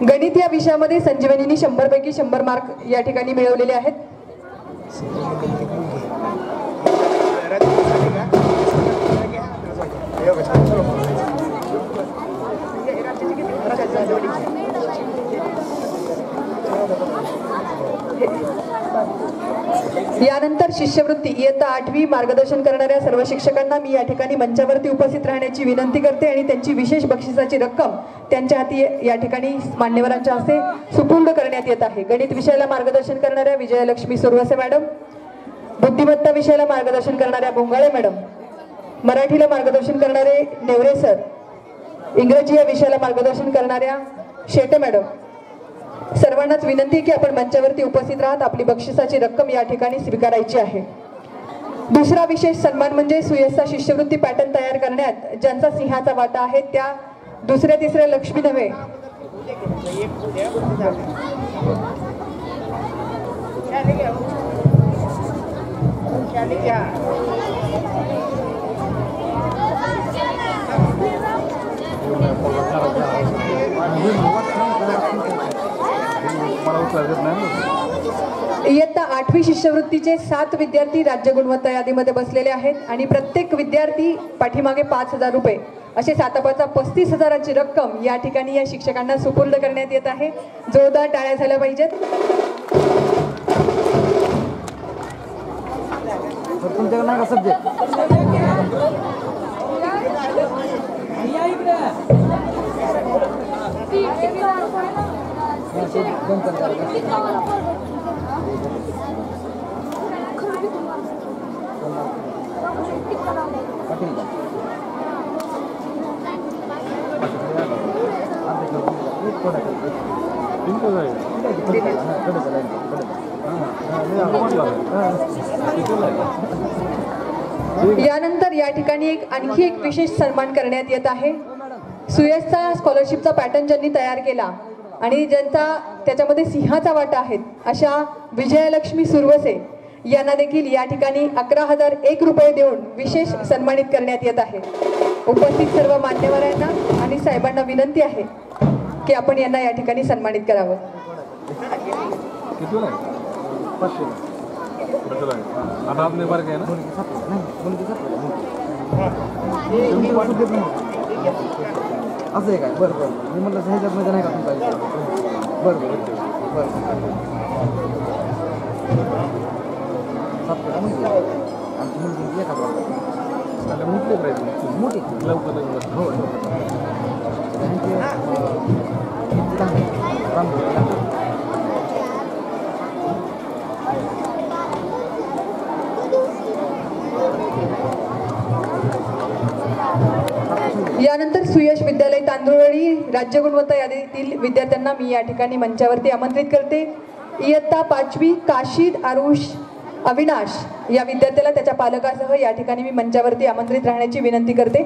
गणित या विषयामध्ये संजीवनीने 100 पैकी 100 मार्क या ठिकाणी मिळवलेले आहेत। यानंतर शिष्यवृत्ती इयत्ता 8वी मार्गदर्शन करणाऱ्या सर्व शिक्षकांना मी या ठिकाणी मंचावरती उपस्थित राहण्याची विनंती करते आणि त्यांची विशेष बक्षिसाची रक्कम त्यांच्या हाती या ठिकाणी मान्यवरांच्या हस्ते सुपूर्द करण्यात येत आहे। गणित विषयाला मार्गदर्शन करणाऱ्या विजयलक्ष्मी सुरवसे मॅडम, बुद्धिमत्ता विषयाला मार्गदर्शन करणाऱ्या भोंगाळे मॅडम, मराठीला मार्गदर्शन करणारे नेवरे सर, इंग्रजी या विषयाला मार्गदर्शन करणाऱ्या शेटे मॅडम, सर्वांनाच विनंती आहे की आपण मंचावरती उपस्थित राहत आपली बक्षिसाची रक्कम या ठिकाणी स्वीकारायची आहे. दुसरा विशेष सन्मान म्हणजे सुयशा शिष्यवृत्ती पॅटर्न तयार करण्यात ज्यांचा सिंहाचा वाटा आहे त्या दुसऱ्या तिसऱ्या लक्ष्मी नव्हे इयत्ता 8वी शिष्यवृत्तीचे 7 विद्यार्थी राज्य गुणवत्ता यादीमध्ये बसलेले आहेत आणि प्रत्येक विद्यार्थी पाठीमागे 5,000 रुपये असे 7/5 35,000ची रक्कम या ठिकाणी या शिक्षकांना सुपूर्द करण्यात येत आहे. जोरदार टाळ्या झाल्या पाहिजेत. तुमच्याकडे नाही का सब्जेक्ट यानंतर या ठिकाणी आणखी एक विशेष सन्मान करण्यात येत आहे. सुयशचा स्कॉलरशिपचा पॅटर्न ज्यांनी तयार केला आणि ज्यांचा त्याच्यामध्ये सिंहाचा वाटा आहे अशा विजयलक्ष्मी सुरवसे यांना देखील या ठिकाणी 11,001 रुपये देऊन विशेष सन्मानित करण्यात येत आहे. उपस्थित सर्व मान्यवरांना आणि साहेबांना विनंती आहे की आपण यांना या ठिकाणी सन्मानित करावं. आता आपने बार काय ना असं आहे काय बरं बरं मी म्हटलं ह्याच्यामध्ये नाही का तुमचा बरं बरं बरं आमची मुलगी एका मोठी पाहिजे मोठी लवकर हो यानंतर सुयश विद्यालय तांदुळवाडी राज्य गुणवत्ता यादीतील विद्यार्थ्यांना मी या ठिकाणी मंचावरती आमंत्रित करते. इयत्ता 5वी काशीद आरुष अविनाश या विद्यार्थ्याला त्याच्या पालकासह या ठिकाणी मी मंचावरती आमंत्रित राहण्याची विनंती करते.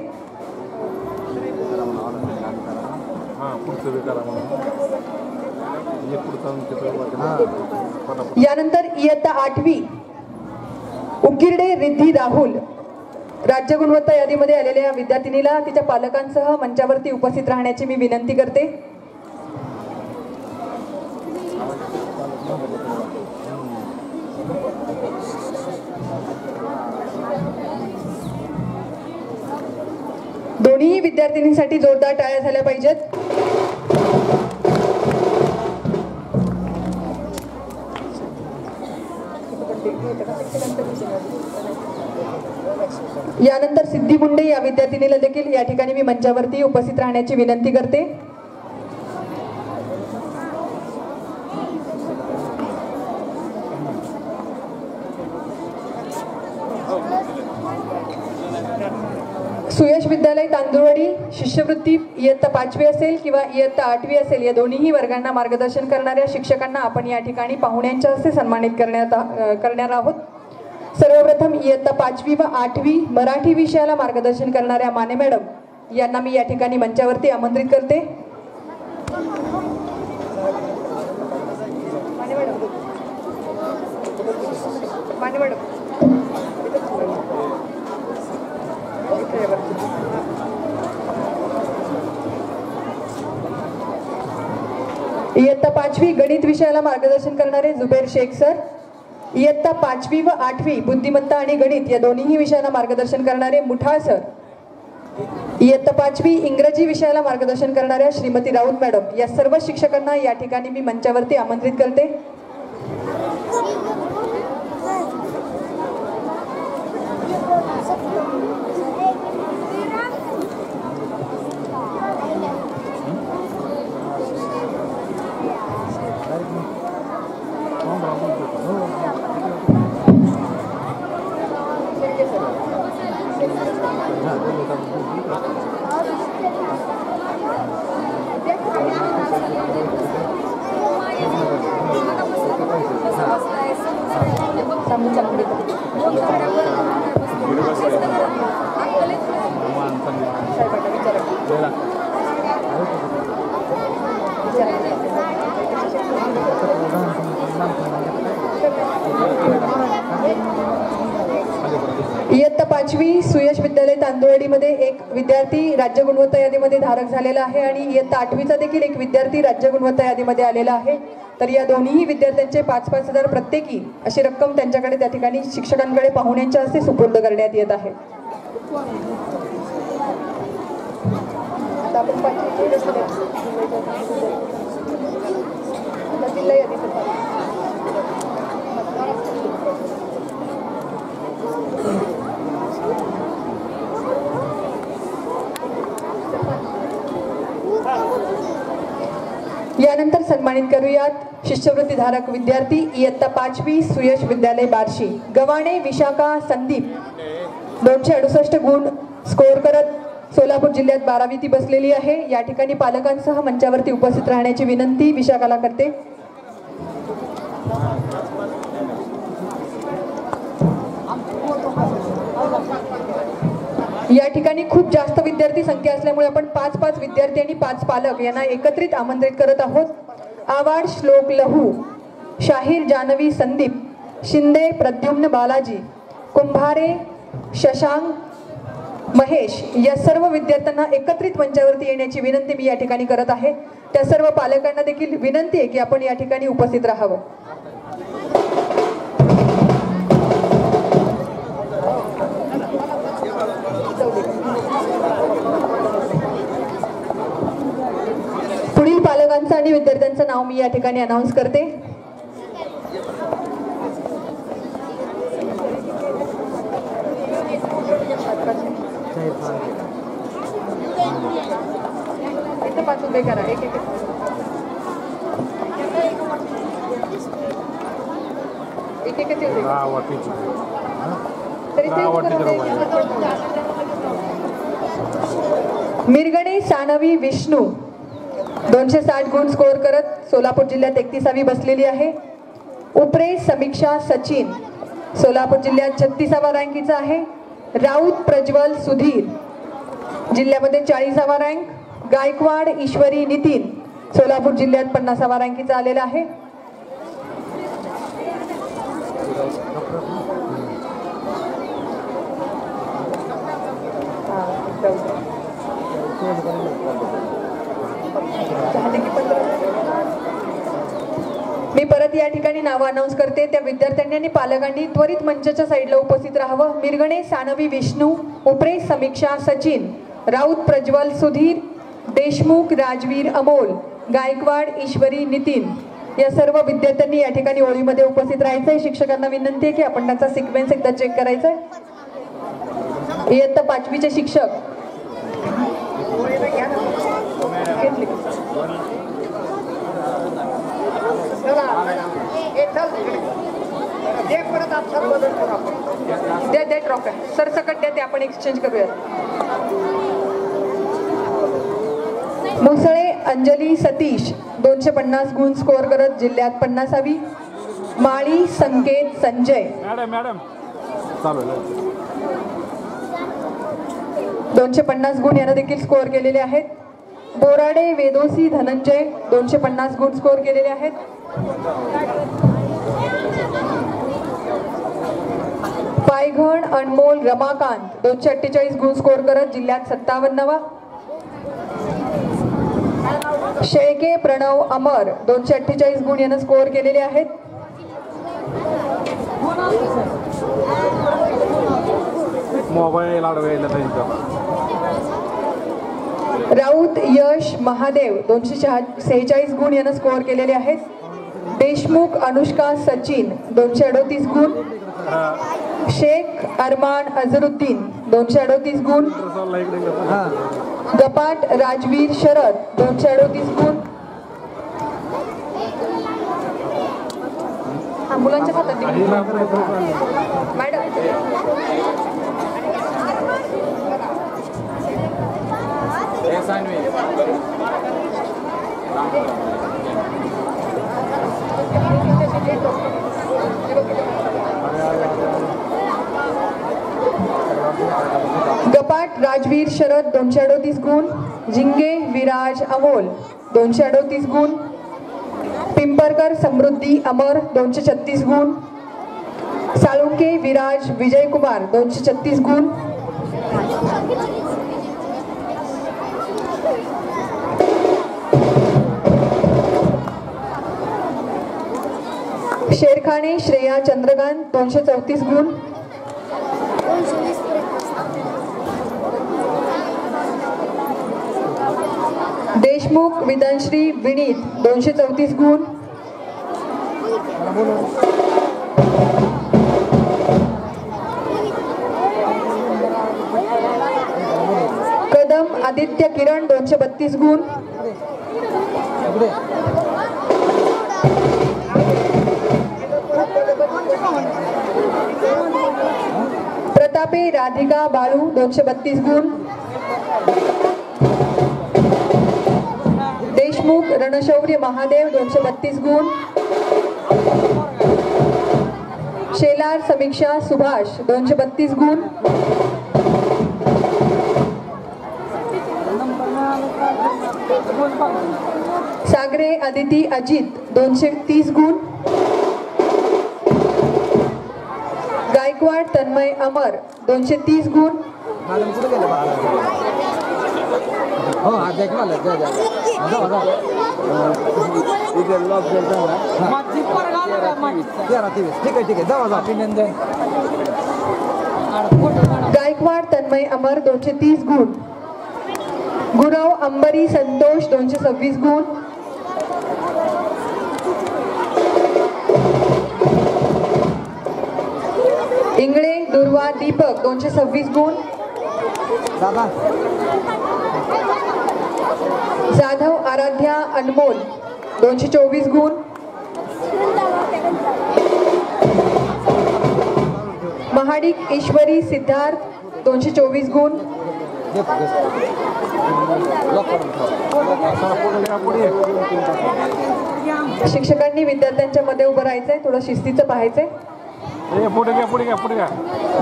यानंतर इयत्ता 8वी उकिरडे रिद्धी राहुल राज्य गुणवत्ता यादीमध्ये आलेल्या विद्यार्थिनीला तिच्या पालकांसह मंचावरती उपस्थित राहण्याची मी विनंती करते. दोन्ही विद्यार्थिनींसाठी जोरदार टाळ्या झाल्या पाहिजेत. यानंतर सिद्धी मुंडे या विद्यार्थिनीला देखील या ठिकाणी मी मंचावरती उपस्थित राहण्याची विनंती करते. सुयश विद्यालय तांदुळवाडी शिष्यवृत्ती इयत्ता 5वी असेल किंवा इयत्ता 8वी असेल या दोन्ही वर्गांना मार्गदर्शन करणाऱ्या शिक्षकांना आपण या ठिकाणी पाहुण्यांच्या हस्ते सन्मानित करणार आहोत. सर्वप्रथम इयत्ता 5वी व 8वी मराठी विषयाला मार्गदर्शन करणाऱ्या माने मॅडम यांना मी या ठिकाणी मंचावरती आमंत्रित करते. माने मॅडम इयत्ता 5वी गणित विषयाला मार्गदर्शन करणारे जुबेर शेख सर. इयत्ता 5वी व 8वी बुद्धिमत्ता आणि गणित या दोन्ही विषयाला मार्गदर्शन करणारे मुठाळ सर. इयत्ता 5वी इंग्रजी विषयाला मार्गदर्शन करणाऱ्या श्रीमती राऊत मॅडम या सर्व शिक्षकांना या ठिकाणी मी मंचावरती आमंत्रित करते. इयत्ता 5वी सुयश विद्यालय तांदुळवाडीमध्ये एक विद्यार्थी राज्य गुणवत्ता यादीमध्ये धारक झालेला आहे आणि इयत्ता 8वीचा देखील एक विद्यार्थी राज्य गुणवत्ता यादीमध्ये आलेला आहे. तर या दोन्ही विद्यार्थ्यांचे 5-5 हजार प्रत्येकी अशी रक्कम त्यांच्याकडे त्या ठिकाणी शिक्षकांकडे पाहुण्यांच्या हस्ते सुपूर्द करण्यात येत आहे. यानंतर सन्मानित करूयात शिष्यवृत्तीधारक विद्यार्थी इयत्ता 5वी सुयश विद्यालय बार्शी गव्हाणे विशाखा संदीप 268 गुण स्कोअर करत सोलापूर जिल्ह्यात 12वी ती बसलेली आहे. या ठिकाणी पालकांसह मंचावरती उपस्थित राहण्याची विनंती विशाखाला करते. या ठिकाणी खूप जास्त विद्यार्थी संख्या असल्यामुळे आपण 5-5 विद्यार्थी आणि 5 पालक यांना एकत्रित आमंत्रित करत आहोत. आवाड श्लोक लहू, शाहीर जानवी संदीप, शिंदे प्रद्युम्न बालाजी, कुंभारे शशांक महेश या सर्व विद्यार्थ्यांना एकत्रित मंचावरती येण्याची विनंती मी या ठिकाणी करत आहे. त्या सर्व पालकांना देखील विनंती आहे की आपण या ठिकाणी उपस्थित राहावं. पुढील पालकांचं आणि विद्यार्थ्यांचं नाव मी या ठिकाणी अनाउन्स करते. उभे करा एक एक मिरगणे सानवी विष्णू 260 गुण स्कोअर करत सोलापूर जिल्ह्यात 31वी बसलेली आहे. उपरे समीक्षा सचिन सोलापूर जिल्ह्यात 36वा रँकीचा आहे. राऊत प्रज्वल सुधीर जिल्ह्यामध्ये 40वा रँक. गायकवाड ईश्वरी नितीन सोलापूर जिल्ह्यात 50वा रँकीचा आलेला आहे. मी परत या ठिकाणी नाव अनाउन्स करते. त्या विद्यार्थ्यांनी आणि पालकांनी त्वरित मंचाच्या साईडला उपस्थित राहावं. मिरगणे सानवी विष्णू, उपरे समीक्षा सचिन, राऊत प्रज्वल सुधीर, देशमुख राजवीर अमोल, गायकवाड ईश्वरी नितीन या सर्व विद्यार्थ्यांनी या ठिकाणी ओळीमध्ये उपस्थित राहायचंय. शिक्षकांना विनंती आहे की आपण त्याचा सिक्वेन्स एकदा चेक करायचा आहे. इयत्ता 5वीचे शिक्षक द्या ट्रॉफी सर सकट द्या, ते आपण एक्सचेंज करूयात. मुसळे अंजली सतीश 250 गुण स्कोअर करत जिल्ह्यात 50वी. माळी संकेत संजय 250 गुण यानं देखील स्कोअर केलेले आहेत. बोराडे वेदोसी धनंजय 250 गुण स्कोअर केलेले आहेत. पायघण अनमोल रमाकांत 248 गुण स्कोअर करत जिल्ह्यात 57वा. शेळके प्रणव अमर 248 गुण यानं स्कोअर केलेले आहेत. राऊत यश महादेव 246 गुण यानं स्कोअर केलेले आहेत. देशमुख अनुष्का सचिन 238 गुण. शेख अरमान अझरुद्दीन 238 गुण. गपाट राजवीर शरद 238 गुण. मुलांच्या हातात मॅडम राजवीर शरद 238 गुण, झिंगे विराज अमोल 238 गुण, पिंपरकर समृद्धी अमर 236 गुण, साळुंके विराज विजयकुमार 236 गुण, शेरखाने श्रेया चंद्रकांत 234 गुण, देशमुख विधानश्री विनीत 234 गुण, कदम आदित्य किरण 232 गुण, प्रतापे राधिका बाळू 232 गुण, देशमुख रणशौर्य महादेव 232 गुण, शेलार समीक्षा सुभाष 232 गुण, सागरे अदिती अजित 230 गुण, गायकवाड तन्मय अमर 230 गुण, मॅडम कुठे गेले बघा हो आज एक मला जा जा जा इथे लॉक करता ना माझी परगाला माझी 13 ठीक आहे जा जा अभिनंदन गायकवाड तन्मय अमर 230 गुण, गुरव अंबरी संतोष 226 गुण, इंगळे दुर्वा दीपक 226 गुण, दादा जाधव आराध्या अनमोल 224 गुण, महाडिक ईश्वरी सिद्धार्थ 224 गुण, शिक्षकांनी विद्यार्थ्यांच्या मध्ये उभं राहायचंय, थोडं शिस्तीचं पाहायचंय.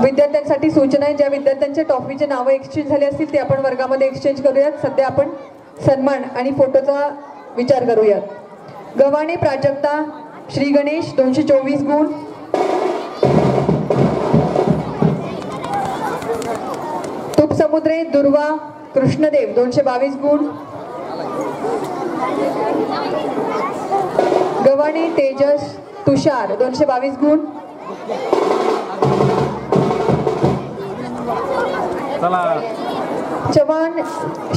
विद्यार्थ्यांसाठी सूचना आहे, ज्या विद्यार्थ्यांच्या टॉफीचे नावं एक्सचेंज झाले असतील ते आपण वर्गामध्ये एक्सचेंज करूयात. सध्या आपण सन्मान आणि फोटोचा विचार करूयात. गव्हाणे प्राजक्ता श्री गणेश 224 गुण, तुपसमुद्रे दुर्वा कृष्णदेव 222 गुण, गव्हाणे तेजस तुषार 222 गुण, चव्हाण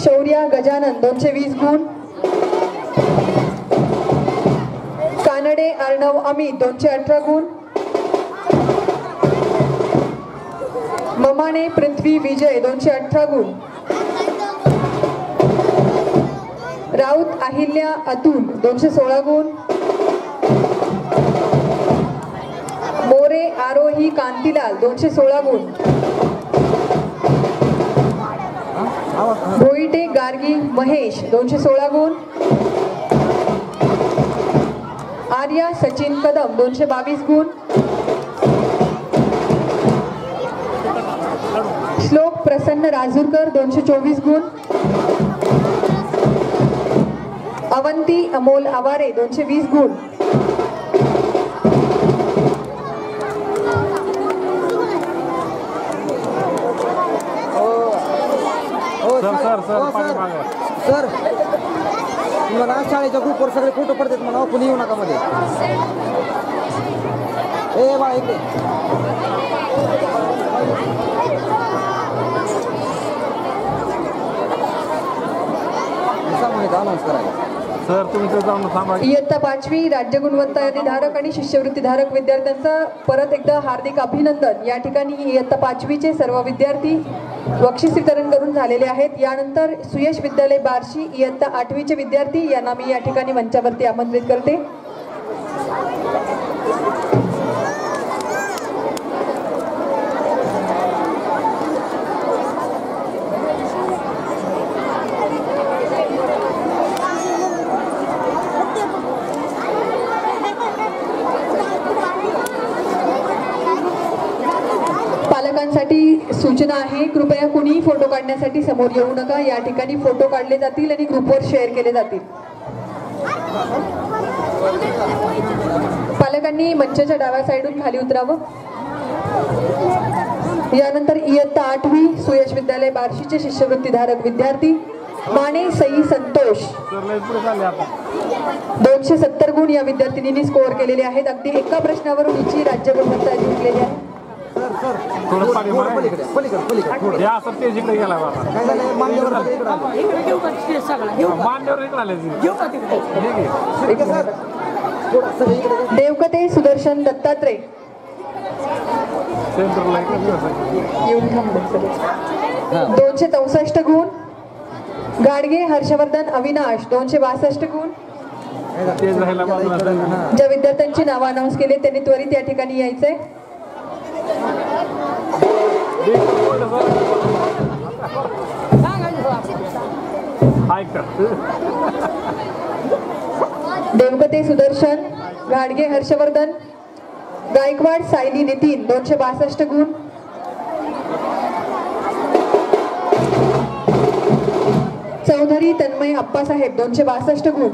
शौर्या गजानन 220 गुण, कानडे अर्णव अमित 218 गुण, ममाने पृथ्वी विजय 218 गुण, राऊत अहिल्या अतुल 216 गुण, मोरे आरोही कांतीलाल 216 गुण, भोईटे गार्गी महेश 216 गुण, आर्या सचिन कदम 222 गुण, श्लोक प्रसन्न राजूरकर 224 गुण, अवंती अमोल आवारे 220 गुण, सर तुम्हाला शाळेच्या ग्रुपवर सगळे फोटो पडतात म्हणा, कुणी येऊ नका मध्ये. ए बाळा इकडे अनाउन्स करायला. सर तुम्ही तर जाऊन थांबा. इयत्ता 5वी राज्य गुणवत्ता यादीधारक आणि शिष्यवृत्तीधारक विद्यार्थ्यांचं परत एकदा हार्दिक अभिनंदन. या ठिकाणी इयत्ता 5वीचे सर्व विद्यार्थी बक्षीस वितरण करून झालेले आहेत. यानंतर सुयश विद्यालय बार्शी इयत्ता 8वीचे विद्यार्थी यांना मी या ठिकाणी मंचावरती आमंत्रित करते. पालकांसाठी सूचना आहे कृपया कुणीही फोटो काढण्यासाठी समोर येऊ नका. या ठिकाणी फोटो काढले जातील आणि ग्रुपवर शेअर केले जातील. पालकांनी मंचाच्या डाव्या साईडून खाली उतरावं. यानंतर इयत्ता 8वी सुयश विद्यालय बार्शीचे शिष्यवृत्तीधारक विद्यार्थी माने सई संतोष 270 गुण या विद्यार्थिनींनी स्कोअर केलेले आहेत. अगदी एका प्रश्नावरून हिची राज्य गुणवत्ता जिंकलेली आहे. देवकते सुदर्शन दत्तात्रय 264 गुण. गाडगे हर्षवर्धन अविनाश 262 गुण. ज्या विद्यार्थ्यांची नावं अनाऊन्स केले त्यांनी त्वरित या ठिकाणी यायचंय. देवकते सुदर्शन, गाडगे हर्षवर्धन, गायकवाड सायली नितीन 262 गुण. चौधरी तन्मय अप्पासाहेब 262 गुण.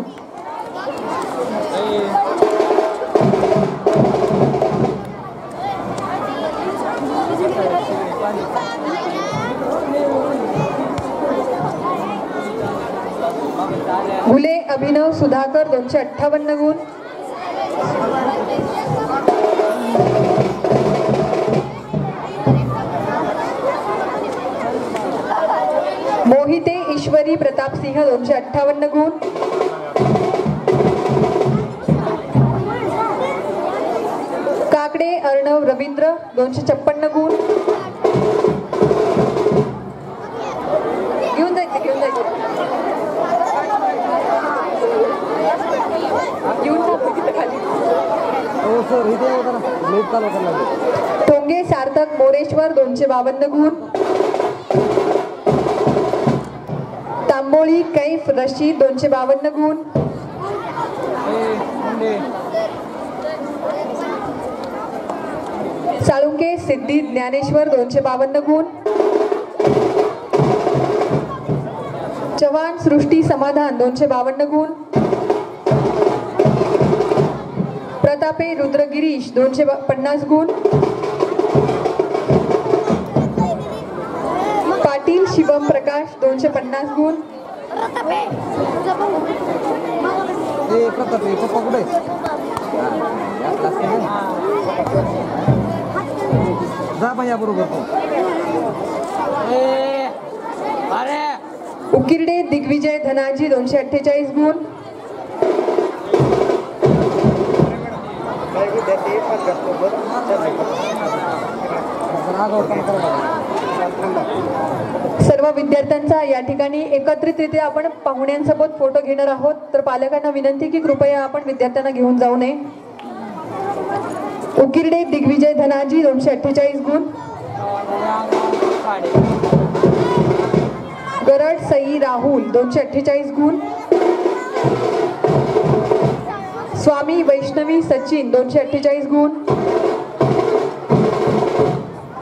घुले अभिनव सुधाकर 258 गुण. मोहिते ईश्वरी प्रताप सिंह 258 गुण. काकडे अर्णव रवींद्र 256 गुण. घेऊन जायचे टोंगे सार्थक मोरेश्वर 252 गुण. तांबोळी कैफ रशीद 252 गुण. साळुंके सिद्धी ज्ञानेश्वर 252 गुण. चव्हाण सृष्टी समाधान 252 गुण. प्रतापे रुद्रगिरीश 250 गुण. पाटील शिवम प्रकाश 250 गुण. उकिरडे दिग्विजय धनाजी 248 गुण. सर्व विद्यार्थ्यांचा या ठिकाणी एकत्रितरित्या आपण पाहुण्यांसोबत फोटो घेणार आहोत. तर पालकांना विनंती की कृपया आपण विद्यार्थ्यांना घेऊन जाऊ नये. उकिरडे दिग्विजय धनाजी 248 गुण. गरड सई राहुल 248 गुण. स्वामी वैष्णवी सचिन 248 गुण.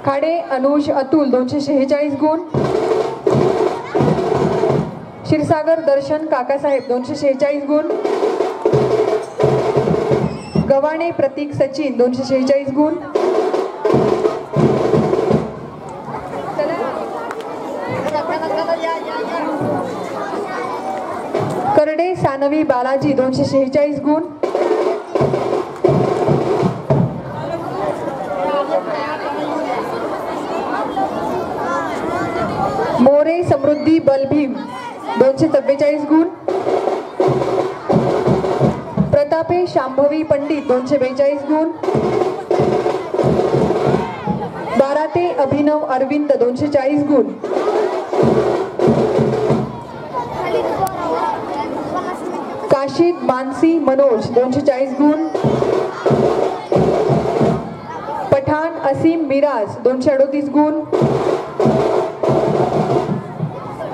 खाडे अनुज अतुल 246 गुण. क्षीरसागर दर्शन काकासाहेब 246 गुण. गव्हाणे प्रतीक सचिन 246 गुण. करडे सानवी बालाजी 246 गुण. मोरे समृद्धी बलभीम 244 गुण. प्रतापे शांभवी पंडित 242 गुण. बाराते अभिनव अरविंद 240 गुण. काशीद मानसी मनोज 240 गुण. पठाण असीम मिराज 238 गुण.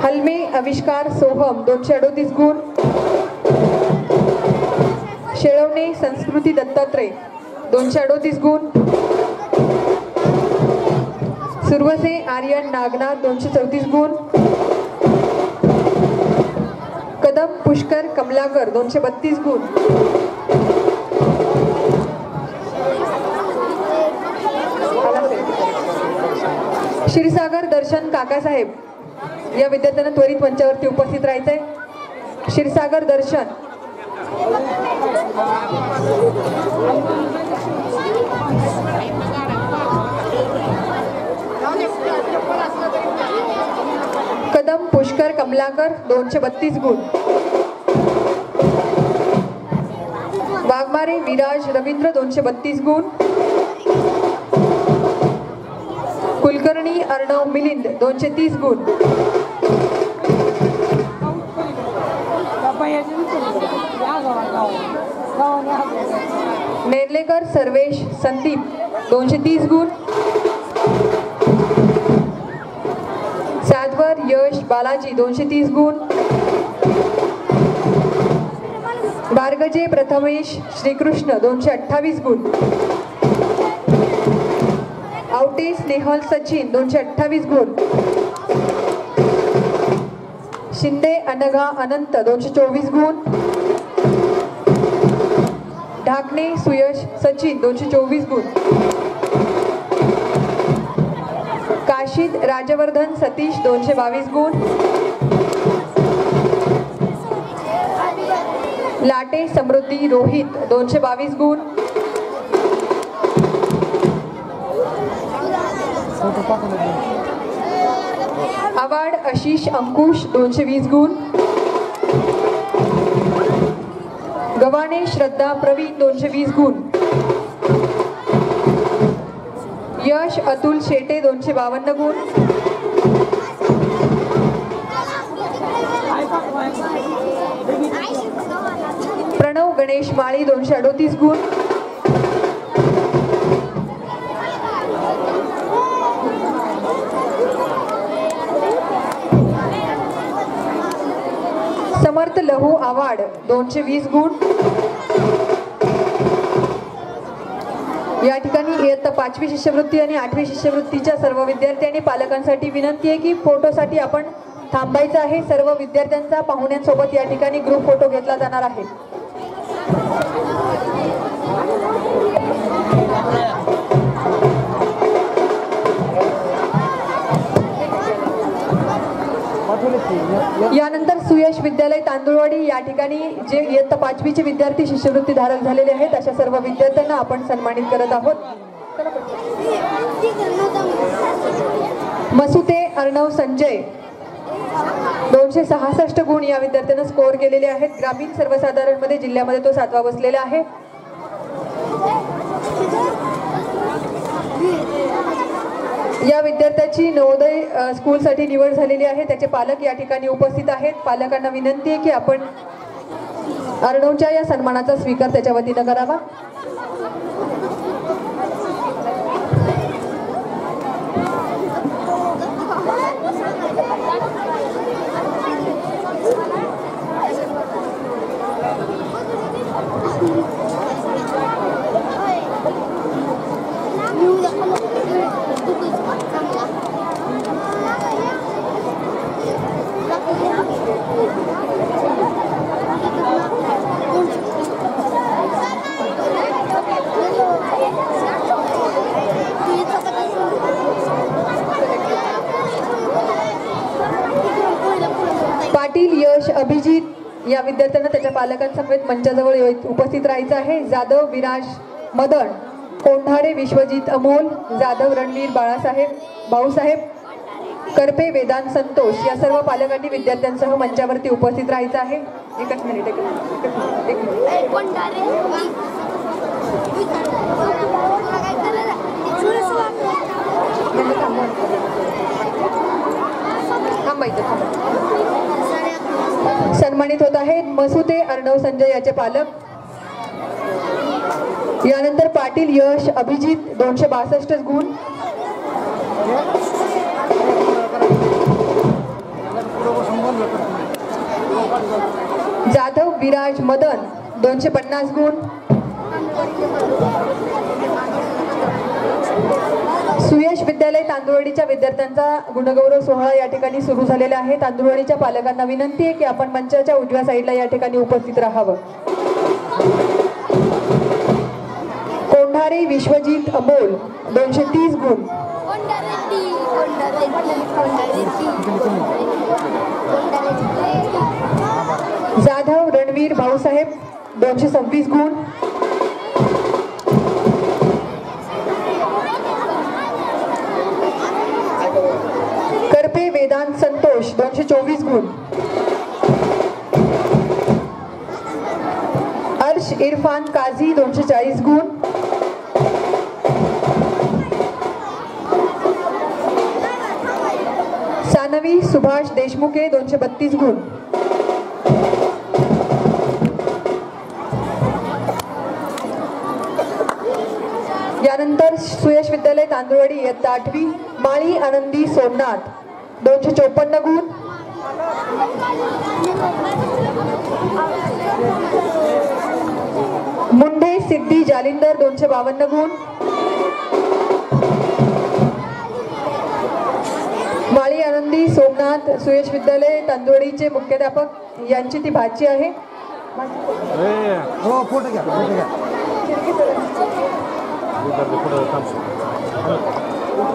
हलमे आविष्कार सोहम 238 गुण. शेळवणे संस्कृती दत्तात्रय 238 गुण. सुरवसे आर्यन नागनाथ 234 गुण. कदम पुष्कर कमलाकर 232 गुण. क्षीरसागर दर्शन काकासाहेब या विद्यार्थ्यांना त्वरित मंचावरती उपस्थित राहायचंय. क्षीरसागर दर्शन. कदम पुष्कर कमलाकर 232 गुण. वाघमारे विराज रवींद्र 232 गुण. कुलकर्णी अर्णव मिलिंद 230 गुण. नेर्लेकर सर्वेश संदीप 230 गुण. साधवर यश बालाजी 230 गुण. बारगजे प्रथमेश श्रीकृष्ण 228 गुण. आवटे स्नेहल सचिन 228 गुण. शिंदे अनघा अनंत 224 गुण. ढाकणे सुयश सचिन 224 गुण. काशीद राजवर्धन सतीश 222 गुण. लाटे समृद्धी रोहित 222 गुण. आवाड आशिष अंकुश 220 गुण. गव्हाणे श्रद्धा प्रवीण 220 गुण. यश अतुल शेटे 252 गुण. प्रणव गणेश माळी 238 गुण. समर्थ लहू आवाड 220 गुण. या ठिकाणी इयत्ता 5वी शिष्यवृत्ती आणि 8वी शिष्यवृत्तीच्या सर्व विद्यार्थी आणि पालकांसाठी विनंती आहे की फोटोसाठी आपण थांबायचं आहे. सर्व विद्यार्थ्यांचा पाहुण्यांसोबत या ठिकाणी ग्रुप फोटो घेतला जाणार आहे. यानंतर सुयश विद्यालय तांदुळवाडी या ठिकाणी जे इयत्ता 5वीचे विद्यार्थी शिष्यवृत्ती धारक झालेले आहेत अशा सर्व विद्यार्थ्यांना आपण सन्मानित करत आहोत. मसुते अर्णव संजय 266 गुण या विद्यार्थ्यांना स्कोअर केलेले आहेत. ग्रामीण सर्वसाधारण मध्ये जिल्ह्यामध्ये तो 7वा बसलेला आहे. या विद्यार्थ्याची नवोदय स्कूलसाठी निवड झालेली आहे. त्याचे पालक या ठिकाणी उपस्थित आहेत. पालकांना विनंती आहे की आपण अर्णवच्या या सन्मानाचा स्वीकार त्याच्या वतीनं करावा. पाटील यश अभिजित या विद्यार्थ्यांना त्याच्या पालकांसमवेत मंचाजवळ उपस्थित राहायचं आहे. जाधव विराज मदन, कोंढाडे विश्वजित अमोल, जाधव रणवीर भाऊसाहेब, करपे वेदांत संतोष या सर्व पालकांनी विद्यार्थ्यांसह मंचावरती उपस्थित राहायचं आहे. एकच मिनिट. सन्मानित होत आहेत मसुते अर्णव संजय याचे पालक. यानंतर पाटील यश अभिजित 262 गुण. जाधव विराज मदन 250 गुण. सुयश विद्यालय तांदुळवाडीच्या विद्यार्थ्यांचा गुणगौरव सोहळा या ठिकाणी सुरू झालेला आहे. तांदुळवाडीच्या पालकांना विनंती आहे की आपण मंचाच्या उजव्या साईडला या ठिकाणी उपस्थित राहावं. कोंढारे विश्वजित अमोल 230 गुण. जाधव रणवीर भाऊसाहेब 226 गुण. करपे वेदांत संतोष 224 गुण. अर्श इरफान काझी 240 गुण. सानवी सुभाष देशमुखे 232 गुण. यानंतर सुयश विद्यालय तांदुळवाडी इयत्ता 8वी माळी आनंदी सोमनाथ 254 गुण. मुंडे सिद्धी जालिंदर 252 गुण. माळी आनंदी सोमनाथ सुयश विद्यालय तांदुळवाडीचे मुख्याध्यापक यांची ती भाची आहे. हो फोटो घ्या फोटो घ्या.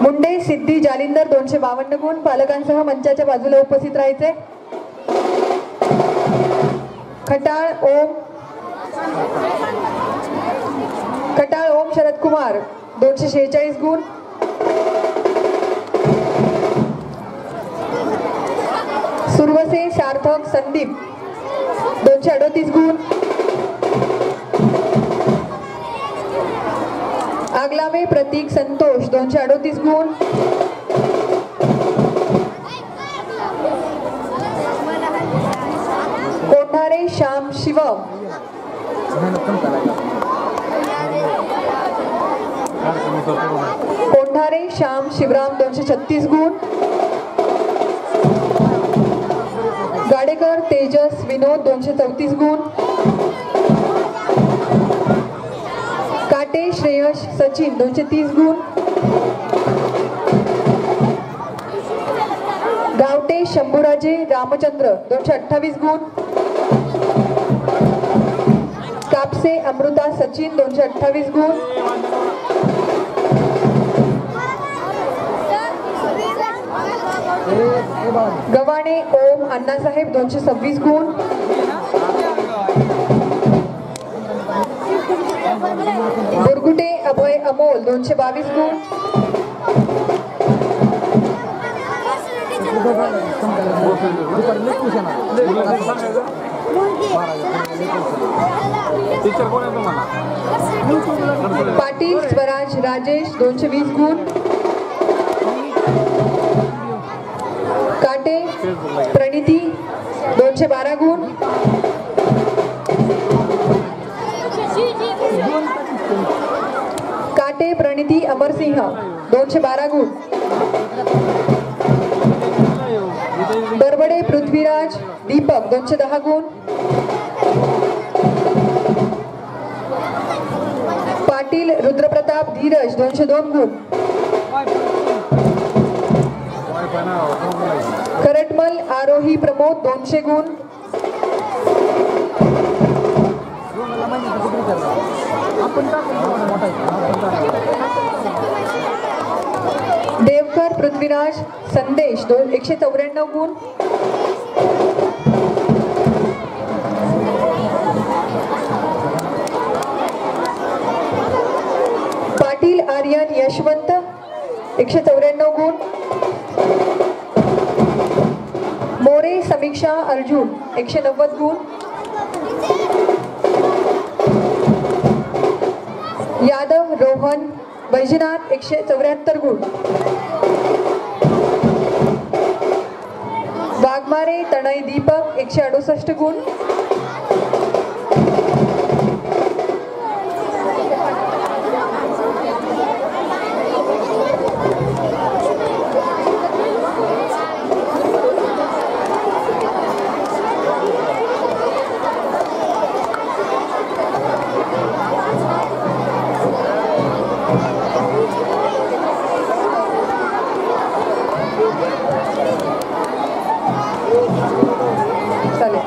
मुंडे सिद्धी जालिंदर 252 गुण. पालकांसह मंचाच्या बाजूला उपस्थित राहायचे. खटाळ ओम शरद कुमार 246 गुण. सुरवसे सार्थक संदीप 238 गुण. आगलावे प्रतीक संतोष 238 गुण. कोंढारे श्याम शिवम कोंढारे श्याम शिवराम 236 गुण. गाडेकर तेजस विनोद 234 गुण. काटे श्रेयश सचिन 230 गुण. गावटे शंभूराजे रामचंद्र 228 गुण. कापसे अमृता सचिन 228 गुण. गव्हाणे ओम अण्णासाहेब 226 गुण. बुरगुटे अभय अमोल 222 गुण. टीचर कोण आहे तुम्हाला? पाटील स्वराज राजेश 220 गुण. काटे प्रणिती 212 गुण. काटे प्रणिती अमरसिंह 212 गुण. बरबडे पृथ्वीराज दीपक 210 गुण. पाटील रुद्रप्रताप धीरज 202 गुण. खरटमल आरोही प्रमोद 200 गुण. देवकर पृथ्वीराज संदेश 194 गुण. पाटील आर्यन यशवंत 194 गुण. मोरे समीक्षा अर्जुन 190 गुण. यादव रोहन वैजनाथ 174 गुण. वाघमारे तनय दीपक 168 गुण. चालेल.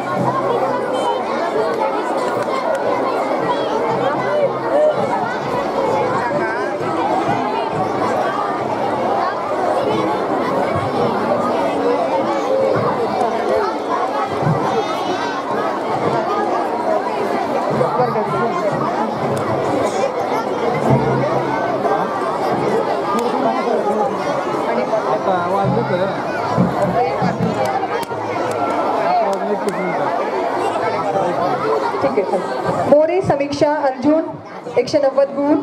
आता आवाज देतो ना. ठीक आहे. मोरे समीक्षा अर्जुन 190 गुण.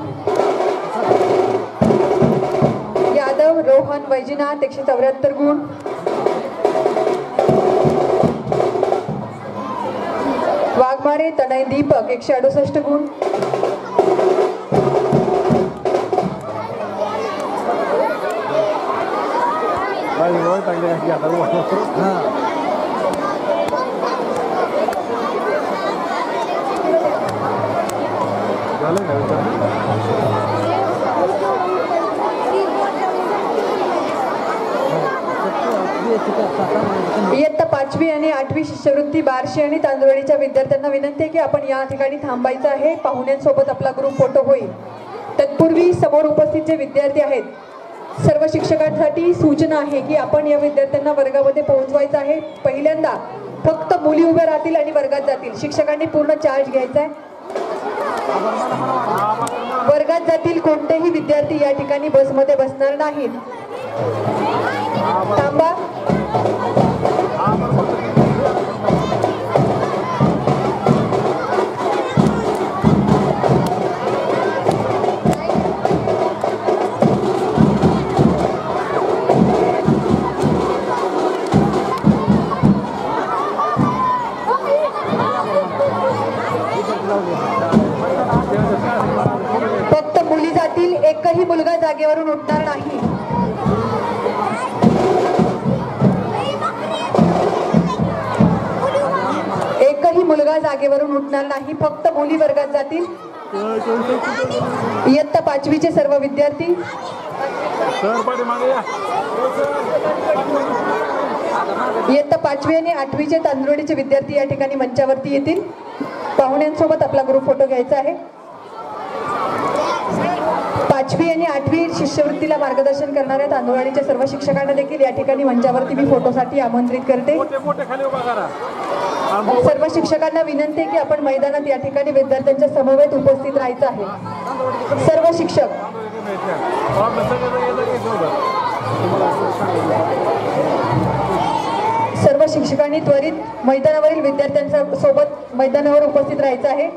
यादव रोहन वैजनाथ 174 गुण. वाघमारे तनय दीपक 168 गुण. इयत्ता 5वी आणि 8वी शिष्यवृत्ती बार्शी आणि तांदुळीच्या विद्यार्थ्यांना विनंती आहे की आपण या ठिकाणी थांबायचं आहे. पाहुण्यांसोबत आपला ग्रुप फोटो होईल. तत्पूर्वी समोर उपस्थित जे विद्यार्थी आहेत सर्व शिक्षकांसाठी सूचना आहे की आपण या विद्यार्थ्यांना वर्गामध्ये पोहोचवायचं आहे. पहिल्यांदा फक्त मुली उभ्या राहतील आणि वर्गात जातील. शिक्षकांनी पूर्ण चार्ज घ्यायचा आहे. वर्गात जातील कोणतेही विद्यार्थी या ठिकाणी बसमध्ये बसणार नाहीत. थांबा. फक्त मुली जातील. एकही मुलगा जागेवरून उठणार नाही. एकही मुलगा जागेवरून उठणार नाही. फक्त मुली वर्गात जातील. इयत्ता 5वीचे सर्व विद्यार्थी इयत्ता 5वी आणि 8वीचे तांदुळीचे विद्यार्थी या ठिकाणी मंचावरती येतील. पाहुण्यांसोबत आपला ग्रुप फोटो घ्यायचा आहे. 5वी आणि 8वी शिष्यवृत्तीला मार्गदर्शन करणाऱ्या तांदुळवाडीच्या सर्व शिक्षकांना देखील या ठिकाणी मंचावरती मी फोटोसाठी आमंत्रित करते. सर्व शिक्षकांना विनंती आहे की आपण मैदानात या ठिकाणी विद्यार्थ्यांच्या समवेत उपस्थित राहायचं आहे. सर्व शिक्षक सर्व शिक्षकांनी त्वरित मैदानावरील विद्यार्थ्यांच्या सोबत मैदानावर उपस्थित राहायचं आहे.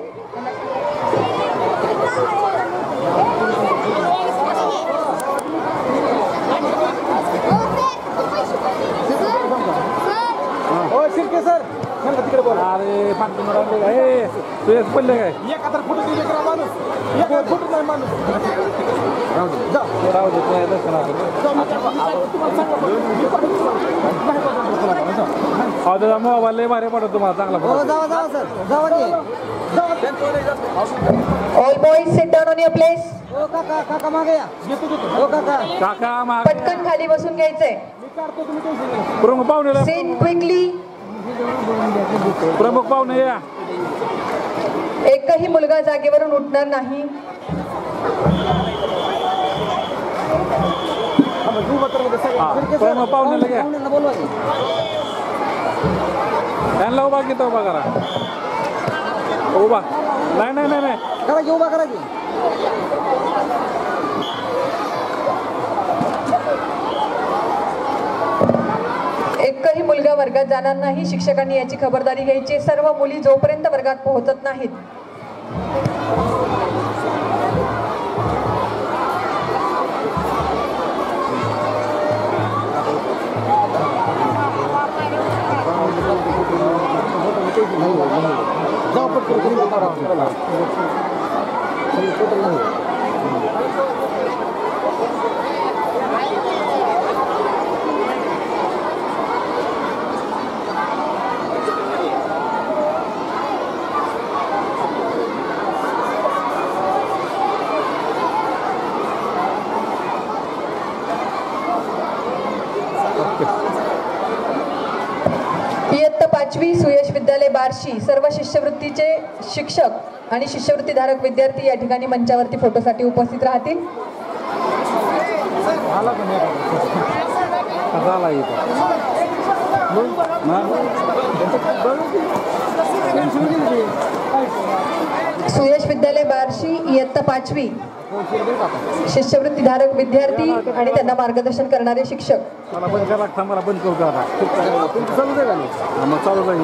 सर तिकडे बोला. अरे तुझ्याच पडले काय एखादा फुटून दिले करा माणूस. एखादा फुटून नाही माणूस. राहू दे मोबाईल लय भारी पडतो तुम्हाला चांगला हो जावा जावा सर जावा की. All boys sit down on your place. हो काका काका मागे या. हो काका काका पटकन खाली बसून घ्यायचंय. मी काढतो तुम्ही टेन्शन घ्या. प्रमुख पाहुणे सिट क्विकली. प्रमुख पाहुणे या. एकही मुलगा जागेवरून उठणार नाही. प्रमुख पाहुणे घ्या. बोलवा की. त्यांना उभा घेतो उभा करा. उभा नाही नाही नाही नाही करा की उभा करा की. एकही मुलगा वर्गात जाणार नाही. शिक्षकांनी याची खबरदारी घ्यायची. सर्व मुली जोपर्यंत वर्गात पोहोचत नाहीत जाऊ पटकन. 5वी सुयश विद्यालय बार्शी सर्व शिष्यवृत्तीचे शिक्षक आणि शिष्यवृत्तीधारक विद्यार्थी या ठिकाणी मंचावरती फोटोसाठी उपस्थित राहतील. सुयश विद्यालय बार्शी इयत्ता 5वी शिष्यवृत्तीधारक विद्यार्थी आणि त्यांना मार्गदर्शन करणारे शिक्षक. मला बंद करा, मला बंद करू का आता? चालू दे का? मग चालू जाईल.